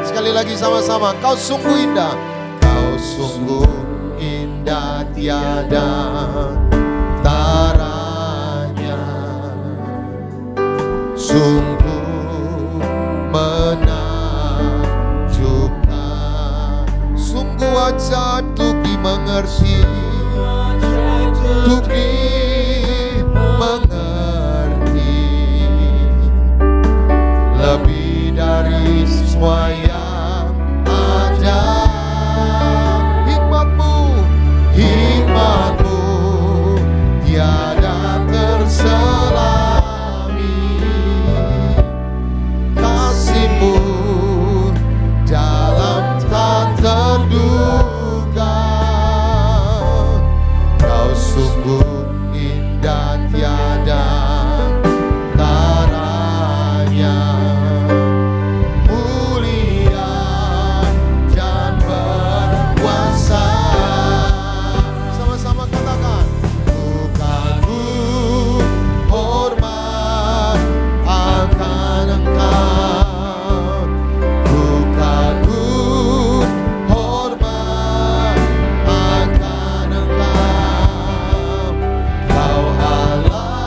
Sekali lagi sama-sama, Kau sungguh indah, Kau sungguh indah, tiada taranya, sungguh menakjubkan. Sungguh ajaib untuk dimengerti, untuk dimengerti, lebih dari semua yang ada. Hikmat-Mu, hikmat-Mu tiada terselami, kasih-Mu dalam tak terduga. Kau sungguh indah, tiada taranya, mulia dan berkuasa. Sama-sama katakan, ku kagum hormat akan Engkau, ku kagum hormat akan Engkau. Kau Allah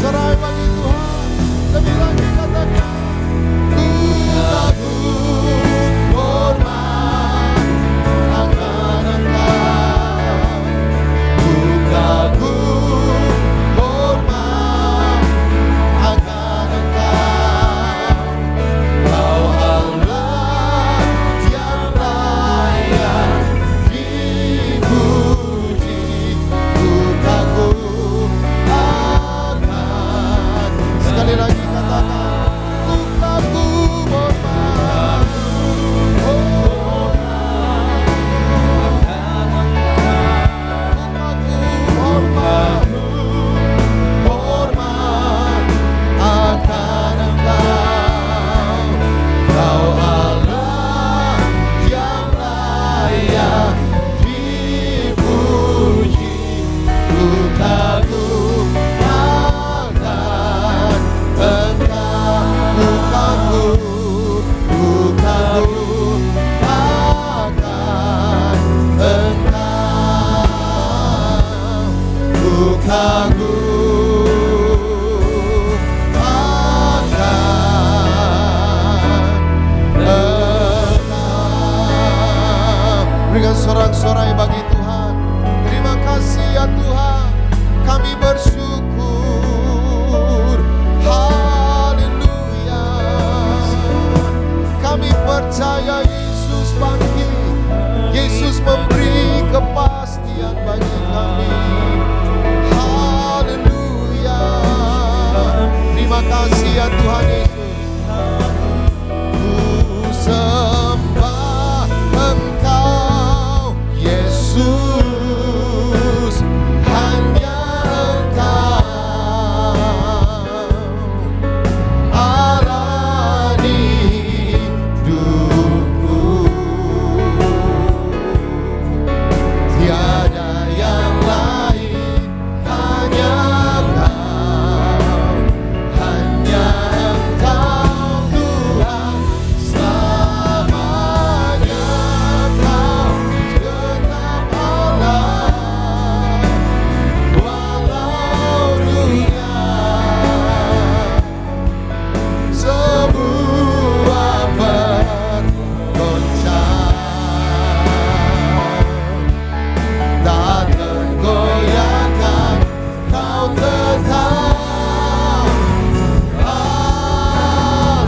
sorak-sorai bagi Tuhan. Lebih lagi katakan, ku takut hormat akan Engkau. Ku takut hormat akan Engkau. Kau Allah yang layak dipuji. Ku takut akan. Sekali lagi katakan, ku takut hormat. Hormat akan Engkau. Kau Allah yang layak dipuji. Ku takut akan Engkau. Ku takut akan Engkau. Ku takut akan Engkau. Berikan sorak-sorai bagi Tuhan. Terima kasih ya Tuhan, kami bersyukur. Haleluya. Kami percaya Yesus bangkit. Yesus memberi kepastian bagi kami. Haleluya. Terima kasih ya Tuhan Yesus. Ku sembah Engkau Yesus, hanya Engkau Allah di hidupku. Tiada yang lain, hanya Engkau, hanya Engkau Tuhan selamanya. Kau tetap Allah walau dunia semua bergoncang, tak tergoyahkan. Kau tetap Allah.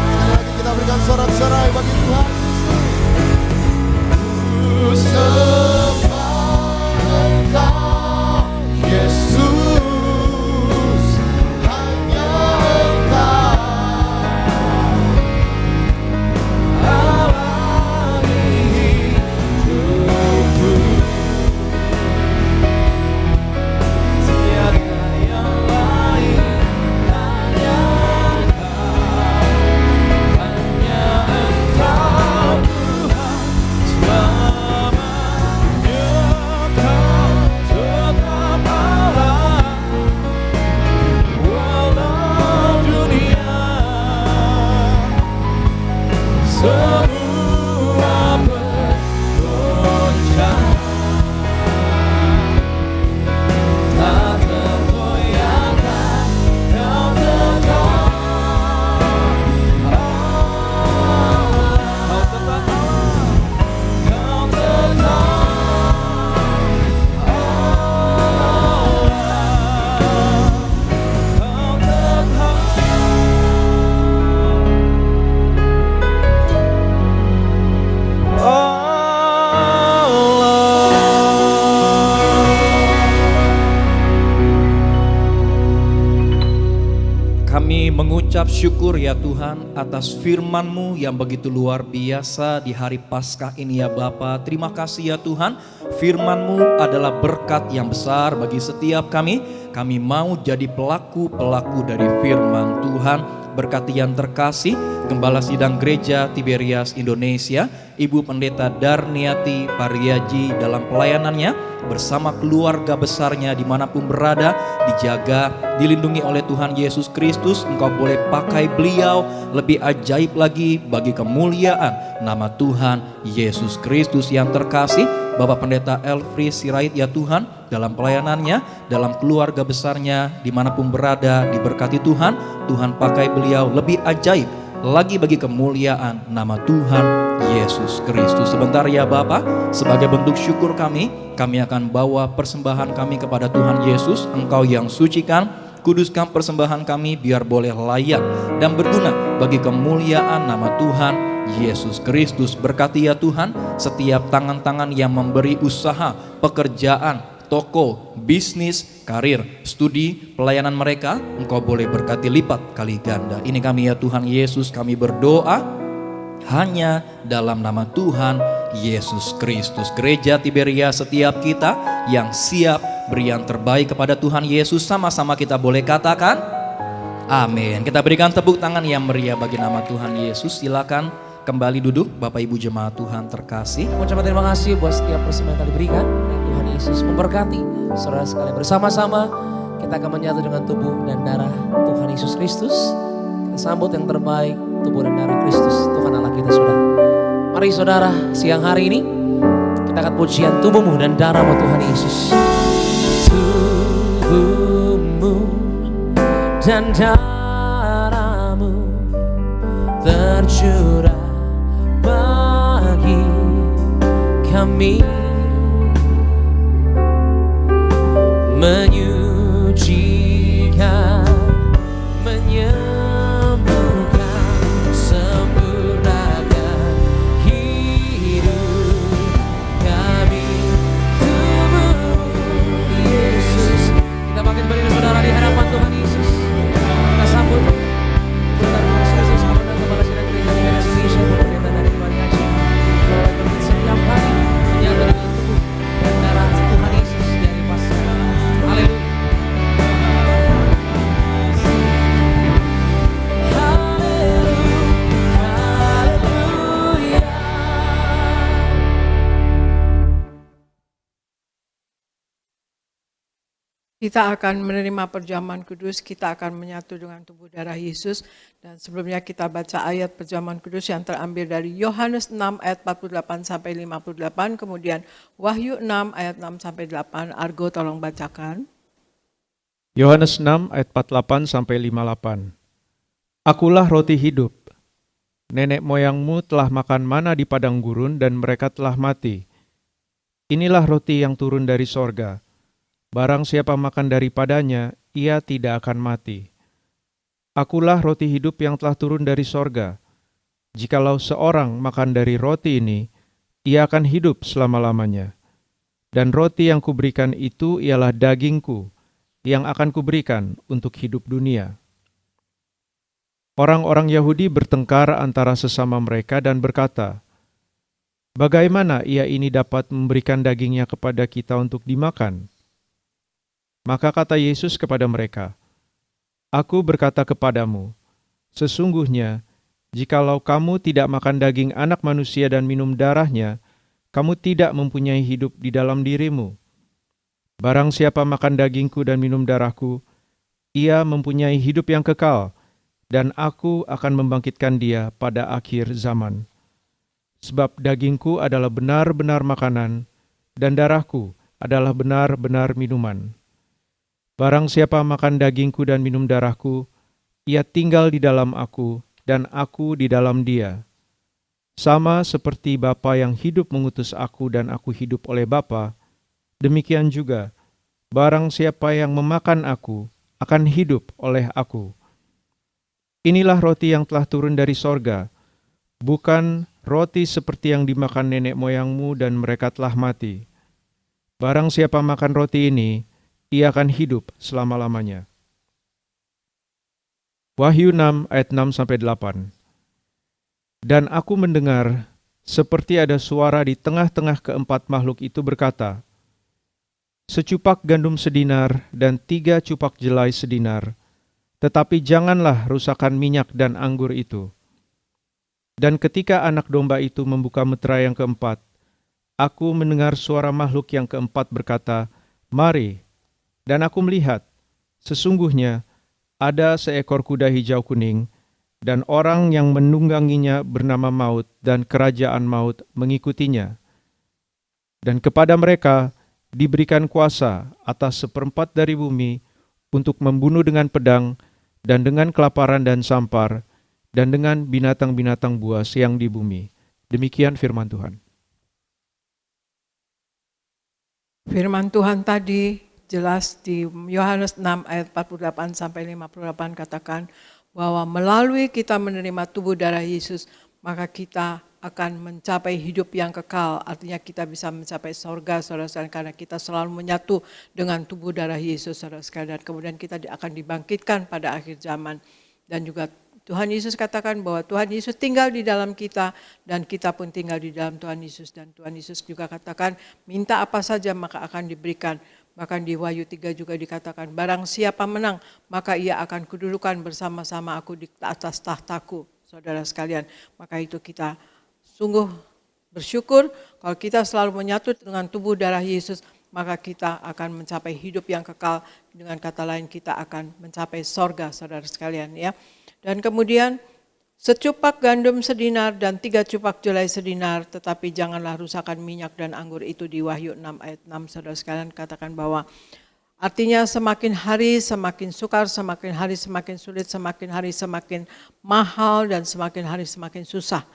Sekali lagi kita berikan sorak-sorai bagi Tuhan Yesus. Ku sembah Engkau Yesus, hanya Engkau Allah di hidupku. Tiada yang lain, hanya Engkau Tuhan selamanya. Kau tetap Allah walau dunia semua bergoncang, tak tergoyahkan. Kau tetap Allah. Kau tetap Allah. Kau tetap Kami mengucap syukur ya Tuhan atas firman-Mu yang begitu luar biasa di hari Paskah ini ya Bapa. Terima kasih ya Tuhan, firman-Mu adalah berkat yang besar bagi setiap kami. Kami mau jadi pelaku-pelaku dari firman Tuhan. Berkati yang terkasih, Gembala Sidang Gereja Tiberias Indonesia, Ibu Pendeta Darniati Pariaji dalam pelayanannya bersama keluarga besarnya dimanapun berada, dijaga, dilindungi oleh Tuhan Yesus Kristus. Engkau boleh pakai beliau lebih ajaib lagi bagi kemuliaan nama Tuhan Yesus Kristus yang terkasih. Bapak Pendeta Elfri Sirait ya Tuhan, dalam pelayanannya, dalam keluarga besarnya, dimanapun berada, diberkati Tuhan. Tuhan pakai beliau lebih ajaib lagi bagi kemuliaan nama Tuhan Yesus Kristus. Sebentar ya Bapak, sebagai bentuk syukur kami akan bawa persembahan kami kepada Tuhan Yesus. Engkau yang sucikan, kuduskan persembahan kami biar boleh layak dan berguna bagi kemuliaan nama Tuhan Yesus Kristus. Berkati ya Tuhan setiap tangan-tangan yang memberi usaha, pekerjaan, toko, bisnis, karir, studi, pelayanan mereka. Engkau boleh berkati lipat kali ganda. Ini kami ya Tuhan Yesus, kami berdoa hanya dalam nama Tuhan Yesus Kristus. Gereja Tiberia setiap kita yang siap beri yang terbaik kepada Tuhan Yesus, sama-sama kita boleh katakan amin. Kita berikan tepuk tangan yang meriah bagi nama Tuhan Yesus. Silakan kembali duduk Bapak Ibu jemaat Tuhan terkasih. Mengucapkan terima kasih buat setiap persembahan yang diberikan. Tuhan Yesus memberkati saudara sekalian. Bersama-sama kita akan menyatu dengan tubuh dan darah Tuhan Yesus Kristus. Kita sambut yang terbaik, tubuh dan darah Kristus, Tuhan Allah kita saudara. Mari saudara, siang hari ini kita akan pujian tubuhmu dan darahmu Tuhan Yesus. Tubuhmu dan darahmu tercurah bagi kami, menyucikan, menyembuhkan, sempurnakan hidup kami. Tubuh Yesus. Kita bangkit berdiri saudara di hadapan Tuhan Yesus. Kita sambut Tuhan Yesus kepada sidang gereja di Indonesia, pemerintah dari Mariachi. Boleh berdiri setiap hari menyatu dengan tubuh dan darah Tuhan Yesus dari Paskah. Haleluya. Kita akan menerima perjamuan kudus, kita akan menyatu dengan tubuh darah Yesus. Dan sebelumnya kita baca ayat perjamuan kudus yang terambil dari Yohanes 6 ayat 48 sampai 58, kemudian Wahyu 6 ayat 6 sampai 8. Argo tolong bacakan. Yohanes 6 ayat 48 sampai 58. Akulah roti hidup. Nenek moyangmu telah makan mana di padang gurun dan mereka telah mati. Inilah roti yang turun dari sorga. Barang siapa makan daripadanya, ia tidak akan mati. Akulah roti hidup yang telah turun dari sorga. Jikalau seorang makan dari roti ini, ia akan hidup selama-lamanya. Dan roti yang kuberikan itu ialah dagingku, yang akan kuberikan untuk hidup dunia. Orang-orang Yahudi bertengkar antara sesama mereka dan berkata, bagaimana ia ini dapat memberikan dagingnya kepada kita untuk dimakan? Maka kata Yesus kepada mereka, Aku berkata kepadamu, sesungguhnya, jikalau kamu tidak makan daging anak manusia dan minum darahnya, kamu tidak mempunyai hidup di dalam dirimu. Barang siapa makan dagingku dan minum darahku, ia mempunyai hidup yang kekal, dan aku akan membangkitkan dia pada akhir zaman. Sebab dagingku adalah benar-benar makanan, dan darahku adalah benar-benar minuman. Barang siapa makan dagingku dan minum darahku, ia tinggal di dalam aku, dan aku di dalam dia. Sama seperti Bapa yang hidup mengutus aku dan aku hidup oleh Bapa, demikian juga, barang siapa yang memakan aku, akan hidup oleh aku. Inilah roti yang telah turun dari sorga, bukan roti seperti yang dimakan nenek moyangmu dan mereka telah mati. Barang siapa makan roti ini, ia akan hidup selama-lamanya. Wahyu 6 ayat 6-8. Dan aku mendengar seperti ada suara di tengah-tengah keempat makhluk itu berkata, secupak gandum sedinar dan 3 cupak jelai sedinar, tetapi janganlah rusakkan minyak dan anggur itu. Dan ketika anak domba itu membuka meterai yang keempat, aku mendengar suara makhluk yang keempat berkata, mari. Dan aku melihat, sesungguhnya ada seekor kuda hijau kuning, dan orang yang menungganginya bernama Maut, dan kerajaan Maut mengikutinya. Dan kepada mereka diberikan kuasa atas 1/4 dari bumi untuk membunuh dengan pedang dan dengan kelaparan dan sampar dan dengan binatang-binatang buas yang di bumi. Demikian firman Tuhan. Firman Tuhan tadi jelas di Yohanes 6 ayat 48 sampai 58 katakan bahwa melalui kita menerima tubuh darah Yesus, maka kita akan mencapai hidup yang kekal. Artinya kita bisa mencapai sorga, saudara sekalian, karena kita selalu menyatu dengan tubuh darah Yesus, saudara sekalian. Dan kemudian kita akan dibangkitkan pada akhir zaman. Dan juga Tuhan Yesus katakan bahwa Tuhan Yesus tinggal di dalam kita dan kita pun tinggal di dalam Tuhan Yesus. Dan Tuhan Yesus juga katakan, minta apa saja maka akan diberikan. Bahkan di Wahyu 3 juga dikatakan, barang siapa menang maka ia akan kududukan bersama-sama aku di atas tahtaku. Saudara sekalian, maka itu kita sungguh bersyukur kalau kita selalu menyatu dengan tubuh darah Yesus, maka kita akan mencapai hidup yang kekal. Dengan kata lain kita akan mencapai sorga, saudara sekalian ya. Dan kemudian secupak gandum sedinar dan 3 cupak jelai sedinar, tetapi janganlah rusakkan minyak dan anggur itu di Wahyu 6 ayat 6, saudara sekalian katakan bahwa artinya semakin hari semakin sukar, semakin hari semakin sulit, semakin hari semakin mahal dan semakin hari semakin susah.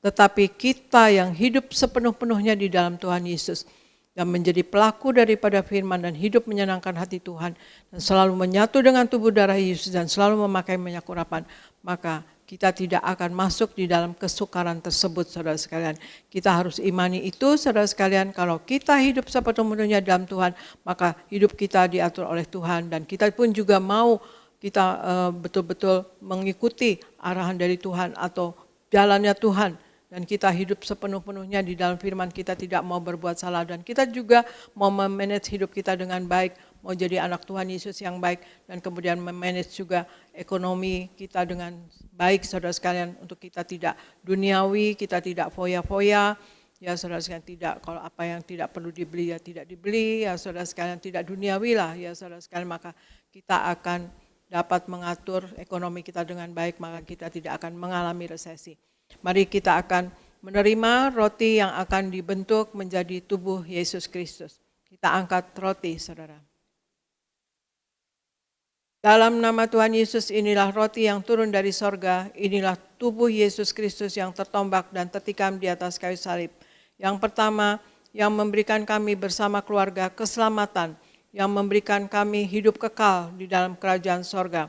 Tetapi kita yang hidup sepenuh-penuhnya di dalam Tuhan Yesus dan menjadi pelaku daripada firman dan hidup menyenangkan hati Tuhan dan selalu menyatu dengan tubuh darah Yesus dan selalu memakai minyak urapan, maka kita tidak akan masuk di dalam kesukaran tersebut, saudara sekalian. Kita harus imani itu, saudara sekalian. Kalau kita hidup sepenuh-penuhnya dalam Tuhan, maka hidup kita diatur oleh Tuhan. Dan kita pun juga mau kita betul-betul mengikuti arahan dari Tuhan atau jalannya Tuhan. Dan kita hidup sepenuh-penuhnya di dalam firman, kita tidak mau berbuat salah. Dan kita juga mau memanage hidup kita dengan baik, mau jadi anak Tuhan Yesus yang baik. Dan kemudian memanage juga ekonomi kita dengan baik, saudara sekalian. Untuk kita tidak duniawi, kita tidak foya-foya. Ya saudara sekalian, tidak, kalau apa yang tidak perlu dibeli ya tidak dibeli. Ya saudara sekalian, tidak duniawi lah ya saudara sekalian. Maka kita akan dapat mengatur ekonomi kita dengan baik, maka kita tidak akan mengalami resesi. Mari kita akan menerima roti yang akan dibentuk menjadi tubuh Yesus Kristus. Kita angkat roti, saudara. Dalam nama Tuhan Yesus, inilah roti yang turun dari sorga, inilah tubuh Yesus Kristus yang tertombak dan tertikam di atas kayu salib. Yang pertama, yang memberikan kami bersama keluarga keselamatan, yang memberikan kami hidup kekal di dalam kerajaan sorga.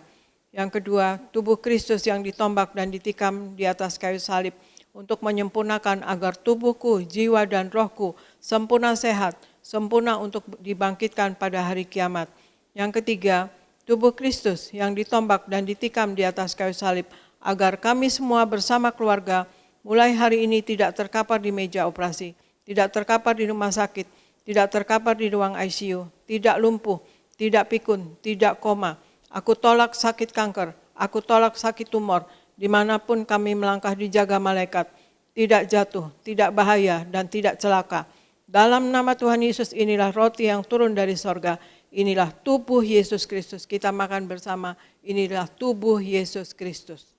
Yang kedua, tubuh Kristus yang ditombak dan ditikam di atas kayu salib untuk menyempurnakan agar tubuhku, jiwa dan rohku sempurna sehat, sempurna untuk dibangkitkan pada hari kiamat. Yang ketiga, tubuh Kristus yang ditombak dan ditikam di atas kayu salib agar kami semua bersama keluarga mulai hari ini tidak terkapar di meja operasi, tidak terkapar di rumah sakit, tidak terkapar di ruang ICU, tidak lumpuh, tidak pikun, tidak koma. Aku tolak sakit kanker, aku tolak sakit tumor, dimanapun kami melangkah dijaga malaikat, tidak jatuh, tidak bahaya, dan tidak celaka. Dalam nama Tuhan Yesus, inilah roti yang turun dari sorga, inilah tubuh Yesus Kristus. Kita makan bersama, inilah tubuh Yesus Kristus.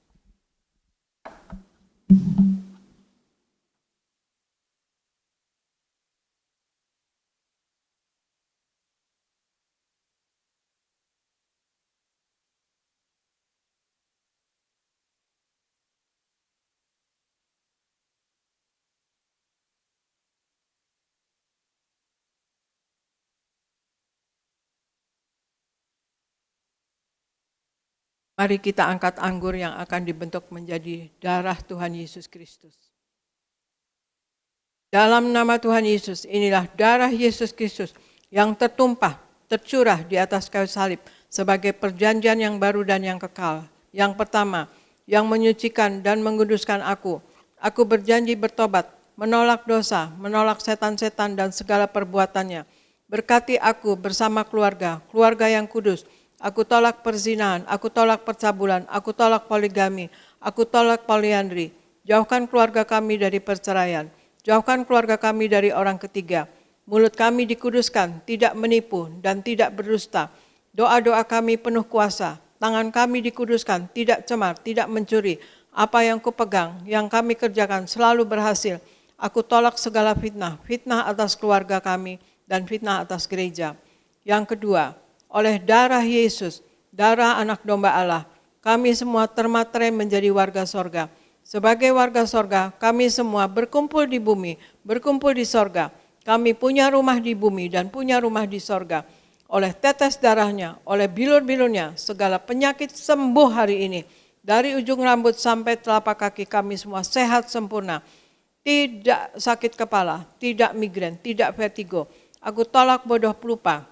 Mari kita angkat anggur yang akan dibentuk menjadi darah Tuhan Yesus Kristus. Dalam nama Tuhan Yesus, inilah darah Yesus Kristus yang tertumpah, tercurah di atas kayu salib sebagai perjanjian yang baru dan yang kekal. Yang pertama, yang menyucikan dan menguduskan aku. Aku berjanji bertobat, menolak dosa, menolak setan-setan dan segala perbuatannya. Berkati aku bersama keluarga, keluarga yang kudus. Aku tolak perzinahan, aku tolak percabulan, aku tolak poligami, aku tolak poliandri. Jauhkan keluarga kami dari perceraian, jauhkan keluarga kami dari orang ketiga. Mulut kami dikuduskan, tidak menipu dan tidak berdusta. Doa-doa kami penuh kuasa, tangan kami dikuduskan, tidak cemar, tidak mencuri. Apa yang kupegang, yang kami kerjakan selalu berhasil. Aku tolak segala fitnah, fitnah atas keluarga kami dan fitnah atas gereja. Yang kedua, oleh darah Yesus, darah anak domba Allah, kami semua termaterai menjadi warga sorga. Sebagai warga sorga, kami semua berkumpul di bumi, berkumpul di sorga. Kami punya rumah di bumi dan punya rumah di sorga. Oleh tetes darahnya, oleh bilur-bilurnya, segala penyakit sembuh hari ini. Dari ujung rambut sampai telapak kaki kami semua sehat sempurna. Tidak sakit kepala, tidak migrain, tidak vertigo. Aku tolak bodoh pelupa.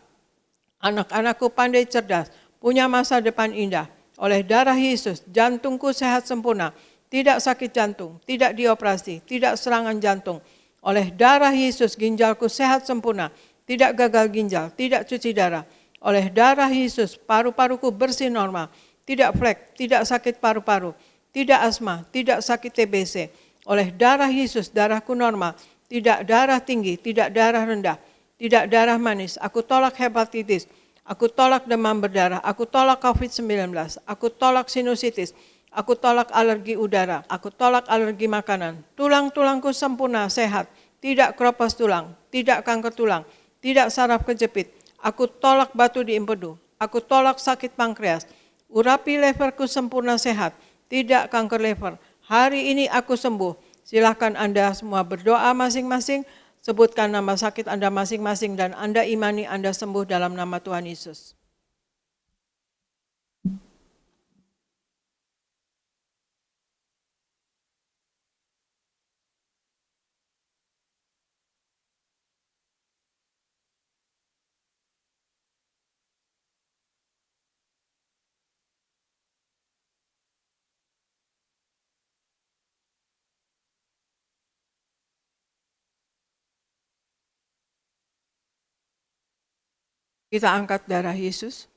Anak-anakku pandai cerdas, punya masa depan indah. Oleh darah Yesus, jantungku sehat sempurna. Tidak sakit jantung, tidak dioperasi, tidak serangan jantung. Oleh darah Yesus, ginjalku sehat sempurna. Tidak gagal ginjal, tidak cuci darah. Oleh darah Yesus, paru-paruku bersih normal. Tidak flek, tidak sakit paru-paru. Tidak asma, tidak sakit TBC. Oleh darah Yesus, darahku normal. Tidak darah tinggi, tidak darah rendah. Tidak darah manis. Aku tolak hepatitis. Aku tolak demam berdarah. Aku tolak COVID-19. Aku tolak sinusitis. Aku tolak alergi udara. Aku tolak alergi makanan. Tulang-tulangku sempurna, sehat. Tidak keropos tulang, tidak kanker tulang. Tidak saraf kejepit. Aku tolak batu di empedu. Aku tolak sakit pankreas. Urapi leverku sempurna sehat. Tidak kanker lever. Hari ini aku sembuh. Silakan Anda semua berdoa masing-masing. Sebutkan nama sakit Anda masing-masing dan Anda imani Anda sembuh dalam nama Tuhan Yesus. Kita angkat darah Yesus.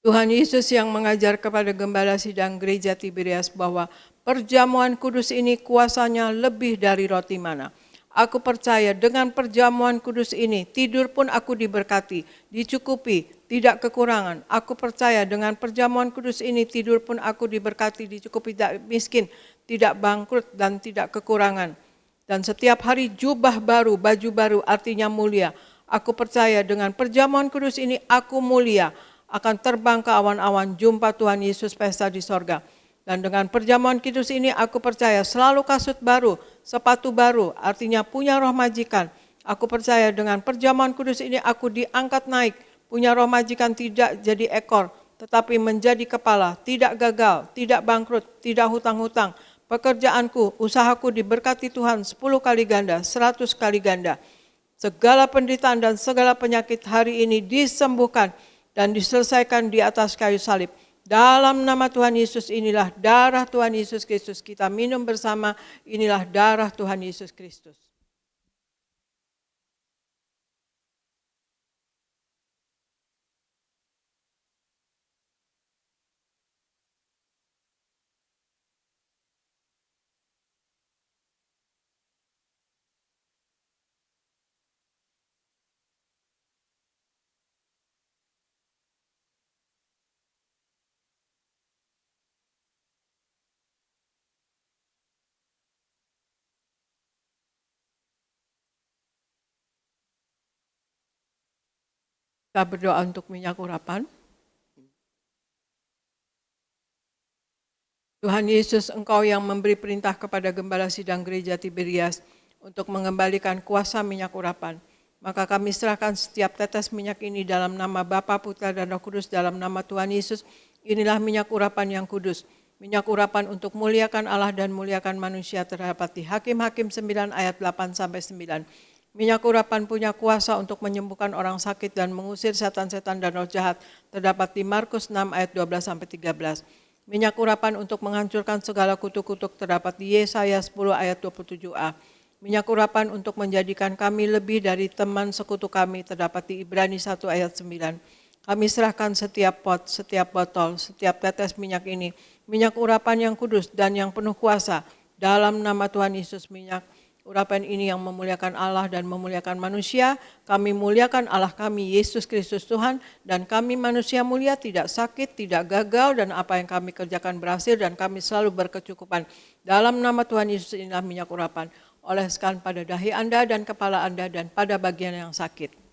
Tuhan Yesus yang mengajar kepada gembala sidang gereja Tiberias bahwa perjamuan kudus ini kuasanya lebih dari roti mana. Aku percaya dengan perjamuan kudus ini, tidur pun aku diberkati, dicukupi, tidak kekurangan. Aku percaya dengan perjamuan kudus ini, tidur pun aku diberkati, dicukupi, tidak miskin, tidak bangkrut, dan tidak kekurangan. Dan setiap hari jubah baru, baju baru, artinya mulia. Aku percaya dengan perjamuan kudus ini aku mulia, akan terbang ke awan-awan jumpa Tuhan Yesus pesta di sorga. Dan dengan perjamuan kudus ini aku percaya selalu kasut baru, sepatu baru, artinya punya roh majikan. Aku percaya dengan perjamuan kudus ini aku diangkat naik, punya roh majikan tidak jadi ekor, tetapi menjadi kepala, tidak gagal, tidak bangkrut, tidak hutang-hutang. Pekerjaanku, usahaku diberkati Tuhan 10 kali ganda, 100 kali ganda. Segala penderitaan dan segala penyakit hari ini disembuhkan dan diselesaikan di atas kayu salib. Dalam nama Tuhan Yesus inilah darah Tuhan Yesus Kristus. Kita minum bersama, inilah darah Tuhan Yesus Kristus. Kita berdoa untuk minyak urapan. Tuhan Yesus, Engkau yang memberi perintah kepada gembala sidang gereja Tiberias untuk mengembalikan kuasa minyak urapan. Maka kami serahkan setiap tetes minyak ini dalam nama Bapa, Putra, dan Roh Kudus, dalam nama Tuhan Yesus. Inilah minyak urapan yang kudus. Minyak urapan untuk muliakan Allah dan muliakan manusia terdapat di Hakim-Hakim 9 ayat 8-9. Minyak urapan punya kuasa untuk menyembuhkan orang sakit dan mengusir setan-setan dan roh jahat. Terdapat di Markus 6 ayat 12-13. Minyak urapan untuk menghancurkan segala kutuk-kutuk terdapat di Yesaya 10 ayat 27a. Minyak urapan untuk menjadikan kami lebih dari teman sekutu kami terdapat di Ibrani 1 ayat 9. Kami serahkan setiap pot, setiap botol, setiap tetes minyak ini. Minyak urapan yang kudus dan yang penuh kuasa. Dalam nama Tuhan Yesus, minyak urapan ini yang memuliakan Allah dan memuliakan manusia. Kami muliakan Allah kami, Yesus Kristus Tuhan. Dan kami manusia mulia, tidak sakit, tidak gagal. Dan apa yang kami kerjakan berhasil dan kami selalu berkecukupan. Dalam nama Tuhan Yesus inilah minyak urapan. oleskan pada dahi Anda dan kepala Anda dan pada bagian yang sakit.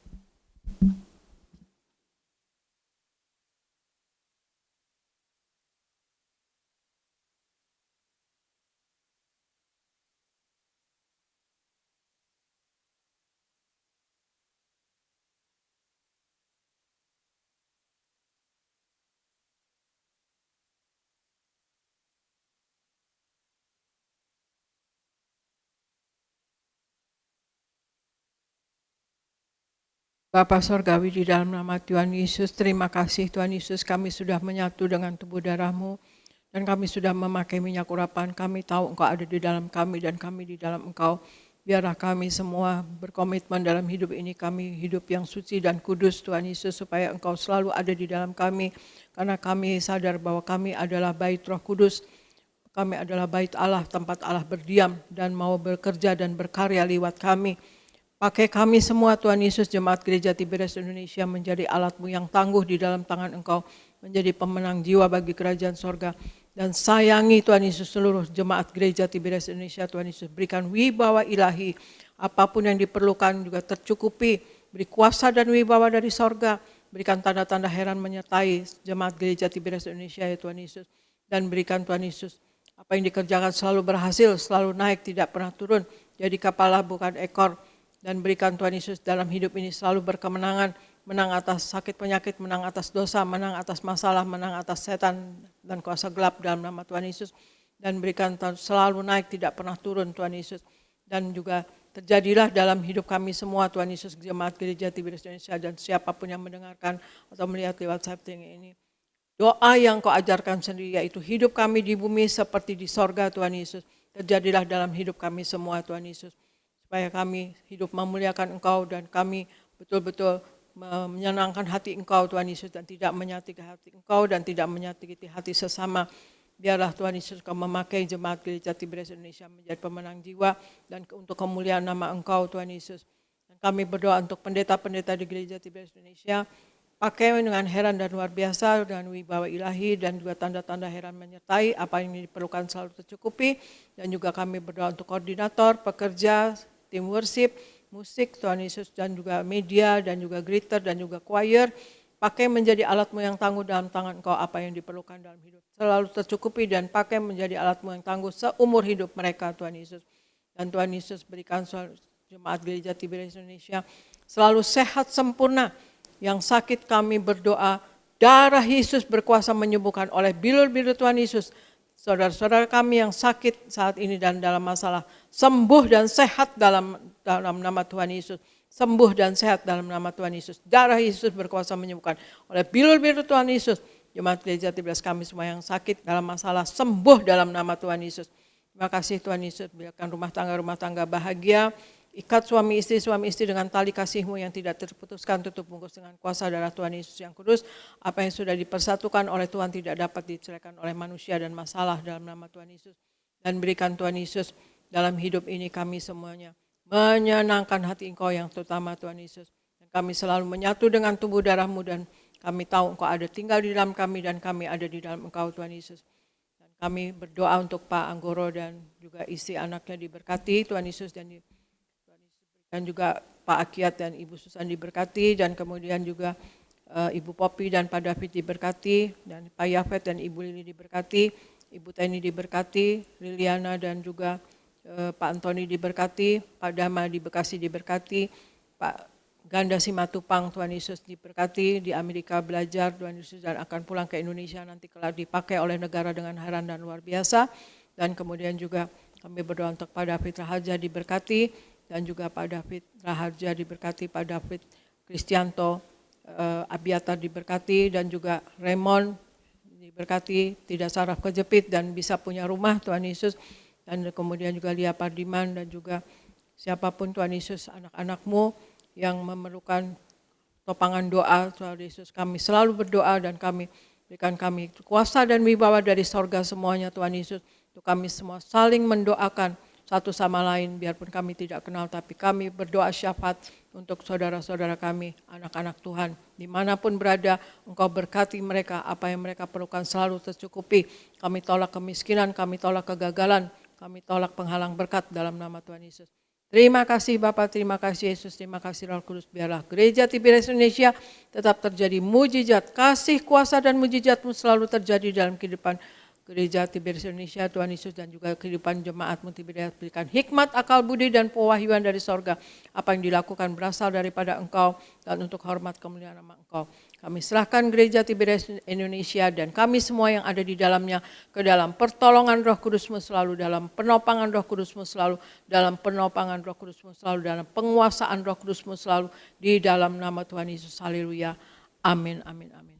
Bapa Sorgawi, di dalam nama Tuhan Yesus, terima kasih Tuhan Yesus, kami sudah menyatu dengan tubuh darah-Mu, dan kami sudah memakai minyak urapan. Kami tahu Engkau ada di dalam kami dan kami di dalam Engkau. Biarlah kami semua berkomitmen dalam hidup ini, kami hidup yang suci dan kudus Tuhan Yesus, supaya Engkau selalu ada di dalam kami, karena kami sadar bahwa kami adalah bait Roh Kudus. Kami adalah bait Allah, tempat Allah berdiam dan mau bekerja dan berkarya lewat kami. Pakai kami semua Tuhan Yesus, Jemaat Gereja Tiberias Indonesia, menjadi alat-Mu yang tangguh di dalam tangan Engkau, menjadi pemenang jiwa bagi kerajaan sorga. Dan sayangi Tuhan Yesus seluruh Jemaat Gereja Tiberias Indonesia, Tuhan Yesus berikan wibawa ilahi, apapun yang diperlukan juga tercukupi, beri kuasa dan wibawa dari sorga, berikan tanda-tanda heran menyertai Jemaat Gereja Tiberias Indonesia ya Tuhan Yesus, dan berikan Tuhan Yesus apa yang dikerjakan selalu berhasil, selalu naik, tidak pernah turun, jadi kepala bukan ekor. Dan berikan Tuhan Yesus dalam hidup ini selalu berkemenangan, menang atas sakit penyakit, menang atas dosa, menang atas masalah, menang atas setan dan kuasa gelap dalam nama Tuhan Yesus. Dan berikan selalu naik, tidak pernah turun Tuhan Yesus. Dan juga terjadilah dalam hidup kami semua Tuhan Yesus, Jemaat Gereja Tiberias Indonesia dan siapapun yang mendengarkan atau melihat lewat setting ini. Doa yang Kau ajarkan sendiri, yaitu hidup kami di bumi seperti di sorga Tuhan Yesus. Terjadilah dalam hidup kami semua Tuhan Yesus. Supaya kami hidup memuliakan Engkau dan kami betul-betul menyenangkan hati Engkau Tuhan Yesus, dan tidak menyakiti hati Engkau dan tidak menyakiti hati sesama. Biarlah Tuhan Yesus Kau memakai Jemaat Gereja Tiberias Indonesia menjadi pemenang jiwa dan untuk kemuliaan nama Engkau Tuhan Yesus. Dan kami berdoa untuk pendeta-pendeta di Gereja Tiberias Indonesia, pakai dengan heran dan luar biasa dengan wibawa ilahi dan juga tanda-tanda heran menyertai, apa yang diperlukan selalu tercukupi. Dan juga kami berdoa untuk koordinator, pekerja, tim worship, musik Tuhan Yesus, dan juga media, dan juga greeter, dan juga choir. Pakai menjadi alat-Mu yang tangguh dalam tangan Engkau, apa yang diperlukan dalam hidup selalu tercukupi, dan pakai menjadi alat-Mu yang tangguh seumur hidup mereka Tuhan Yesus. Dan Tuhan Yesus berikan Jemaat Gereja Tiberias Indonesia selalu sehat sempurna. Yang sakit kami berdoa, darah Yesus berkuasa menyembuhkan oleh bilur-bilur Tuhan Yesus. Saudara-saudara kami yang sakit saat ini dan dalam masalah, sembuh dan sehat dalam nama Tuhan Yesus. Sembuh dan sehat dalam nama Tuhan Yesus. Darah Yesus berkuasa menyembuhkan oleh bilur-bilur Tuhan Yesus. Jemaat Gereja Tiberias kami semua yang sakit dalam masalah, sembuh dalam nama Tuhan Yesus. Terima kasih Tuhan Yesus, biarkan rumah tangga bahagia. Ikat suami istri dengan tali kasih-Mu yang tidak terputuskan, tutup bungkus dengan kuasa darah Tuhan Yesus yang kudus. Apa yang sudah dipersatukan oleh Tuhan tidak dapat diceraikan oleh manusia dan masalah dalam nama Tuhan Yesus. Dan berikan Tuhan Yesus dalam hidup ini kami semuanya menyenangkan hati Engkau yang terutama Tuhan Yesus. Dan kami selalu menyatu dengan tubuh darah-Mu dan kami tahu Engkau ada tinggal di dalam kami dan kami ada di dalam Engkau Tuhan Yesus. Dan kami berdoa untuk Pak Anggoro dan juga istri anaknya diberkati Tuhan Yesus, dan juga Pak Akiat dan Ibu Susan diberkati, dan kemudian juga Ibu Popi dan Pak David diberkati, dan Pak Yafet dan Ibu Lili diberkati, Ibu Teni diberkati, Liliana dan juga Pak Antoni diberkati, Pak Dama di Bekasi diberkati, Pak Ganda Simatupang Tuhan Yesus diberkati, di Amerika belajar Tuhan Yesus dan akan pulang ke Indonesia nanti kelak dipakai oleh negara dengan heran dan luar biasa. Dan kemudian juga kami berdoa untuk Pak David Raharja diberkati, dan juga Pak David Raharja diberkati, Pak David Kristianto Abiatar diberkati, dan juga Raymond diberkati, tidak saraf kejepit dan bisa punya rumah Tuhan Yesus. Dan kemudian juga Lia Pardiman dan juga siapapun Tuhan Yesus, anak-anak-Mu yang memerlukan topangan doa Tuhan Yesus, kami selalu berdoa dan kami berikan kami kuasa dan wibawa dari sorga semuanya Tuhan Yesus, untuk kami semua saling mendoakan satu sama lain, biarpun kami tidak kenal, tapi kami berdoa syafaat untuk saudara-saudara kami, anak-anak Tuhan. Dimanapun berada, Engkau berkati mereka, apa yang mereka perlukan selalu tercukupi. Kami tolak kemiskinan, kami tolak kegagalan, Kami tolak penghalang berkat dalam nama Tuhan Yesus. Terima kasih Bapa, terima kasih Yesus, terima kasih Roh Kudus. Biarlah gereja Tiberias Indonesia tetap terjadi mujizat, kasih, kuasa dan mujizat-Mu selalu terjadi dalam kehidupan gereja Tiberias Indonesia, Tuhan Yesus, dan juga kehidupan jemaat-Mu Tiberias. Berikan hikmat, akal budi dan pewahyuan dari sorga. Apa yang dilakukan berasal daripada Engkau dan untuk hormat kemuliaan nama Engkau. Kami serahkan gereja Tiberias Indonesia dan kami semua yang ada di dalamnya ke dalam pertolongan Roh Kudus-Mu selalu, dalam penopangan Roh Kudus-Mu selalu, dalam penopangan Roh Kudus-Mu selalu, dalam penguasaan Roh Kudus-Mu selalu, di dalam nama Tuhan Yesus. Haleluya. Amin, amin, amin.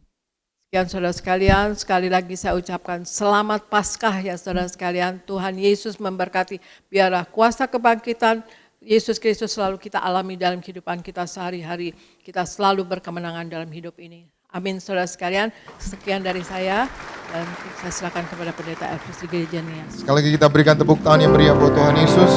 Sekian saudara sekalian, sekali lagi saya ucapkan selamat Paskah ya saudara sekalian. Tuhan Yesus memberkati. Biarlah kuasa kebangkitan Yesus Kristus selalu kita alami dalam kehidupan kita sehari-hari. Kita selalu berkemenangan dalam hidup ini. Amin saudara sekalian. Sekian dari saya dan saya silakan kepada Pendeta Elvis di Gereja Nias. Sekali lagi kita berikan tepuk tangan yang meriah buat Tuhan Yesus.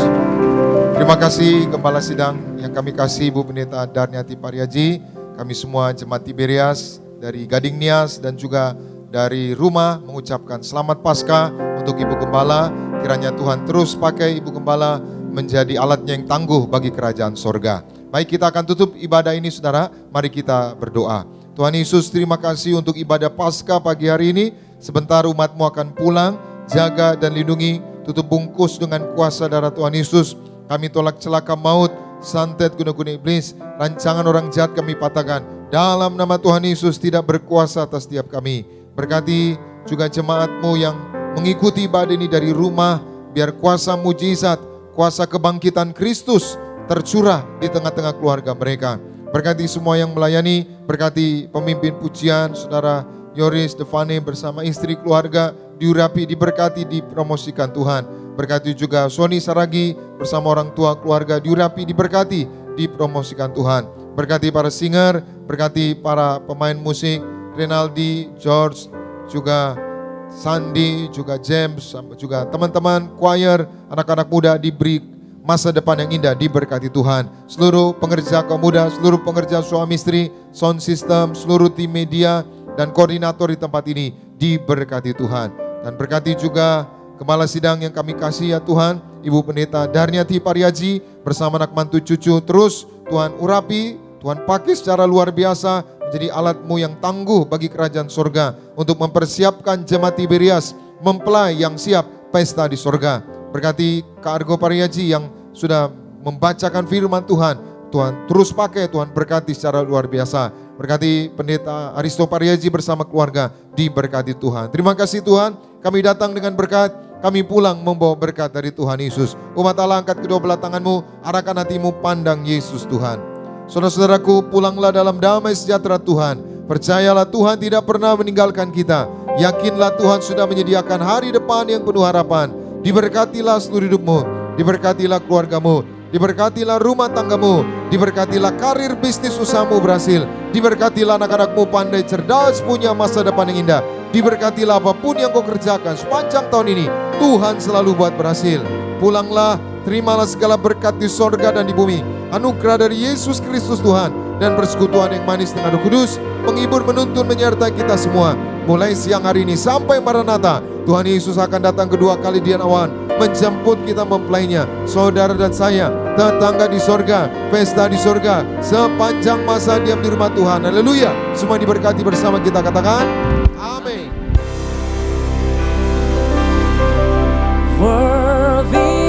Terima kasih Gembala Sidang yang kami kasih Ibu Pendeta Darniati Pariaji. Kami semua Jemaat Tiberias dari Gading Nias dan juga dari rumah mengucapkan selamat Paskah untuk Ibu Gembala. Kiranya Tuhan terus pakai Ibu Gembala menjadi alatnya yang tangguh bagi kerajaan sorga. Baik, kita akan tutup ibadah ini saudara. Mari kita berdoa. Tuhan Yesus, terima kasih untuk ibadah Paskah pagi hari ini. Sebentar umat-Mu akan pulang. Jaga dan lindungi, tutup bungkus dengan kuasa darah Tuhan Yesus. Kami tolak celaka maut, santet guna-guna iblis, rancangan orang jahat kami patahkan. Dalam nama Tuhan Yesus tidak berkuasa atas setiap kami. Berkati juga jemaat-Mu yang mengikuti ibadah ini dari rumah. Biar kuasa mujizat, kuasa kebangkitan Kristus tercurah di tengah-tengah keluarga mereka. Berkati semua yang melayani. Berkati pemimpin pujian, Saudara Yoris Devane bersama istri keluarga. Diurapi, diberkati, dipromosikan Tuhan. Berkati juga Sony Saragi bersama orang tua keluarga. Diurapi, diberkati, dipromosikan Tuhan. Berkati para singer, berkati para pemain musik, Renaldi, George, juga Sandi, juga James, juga teman-teman choir, anak-anak muda diberi masa depan yang indah, diberkati Tuhan. Seluruh pengerja kaum muda, seluruh pengerja suami istri, sound system, seluruh tim media, dan koordinator di tempat ini, diberkati Tuhan. Dan berkati juga Gembala Sidang yang kami kasih ya Tuhan, Ibu Pendeta Darniati Pariaji bersama anak mantu cucu. Terus Tuhan urapi, Tuhan pakai secara luar biasa menjadi alat-Mu yang tangguh bagi kerajaan sorga untuk mempersiapkan jemaat Tiberias mempelai yang siap pesta di sorga. Berkati Kak Argo Pariaji yang sudah membacakan firman Tuhan. Tuhan terus pakai, Tuhan berkati secara luar biasa. Berkati Pendeta Aristo Pariaji bersama keluarga, diberkati Tuhan. Terima kasih Tuhan, kami datang dengan berkat, kami pulang membawa berkat dari Tuhan Yesus. Umat Allah, angkat kedua belah tanganmu, arahkan hatimu pandang Yesus Tuhan. Saudara-saudaraku, pulanglah dalam damai sejahtera Tuhan. Percayalah Tuhan tidak pernah meninggalkan kita. Yakinlah Tuhan sudah menyediakan hari depan yang penuh harapan. Diberkatilah seluruh hidupmu, diberkatilah keluargamu, diberkatilah rumah tanggamu, diberkatilah karir bisnis usahamu berhasil, diberkatilah anak-anakmu pandai cerdas punya masa depan yang indah, diberkatilah apapun yang kau kerjakan sepanjang tahun ini, Tuhan selalu buat berhasil. Pulanglah, terimalah segala berkat di sorga dan di bumi, anugerah dari Yesus Kristus Tuhan, dan persekutuan yang manis dengan Roh Kudus, menghibur, menuntun, menyertai kita semua. Mulai siang hari ini sampai Maranatha, Tuhan Yesus akan datang kedua kali di awan, menjemput kita mempelainya, saudara dan saya, tetangga di sorga, pesta di sorga, sepanjang masa diam di rumah Tuhan. Haleluya. Semua diberkati bersama kita katakan, amin. Worthy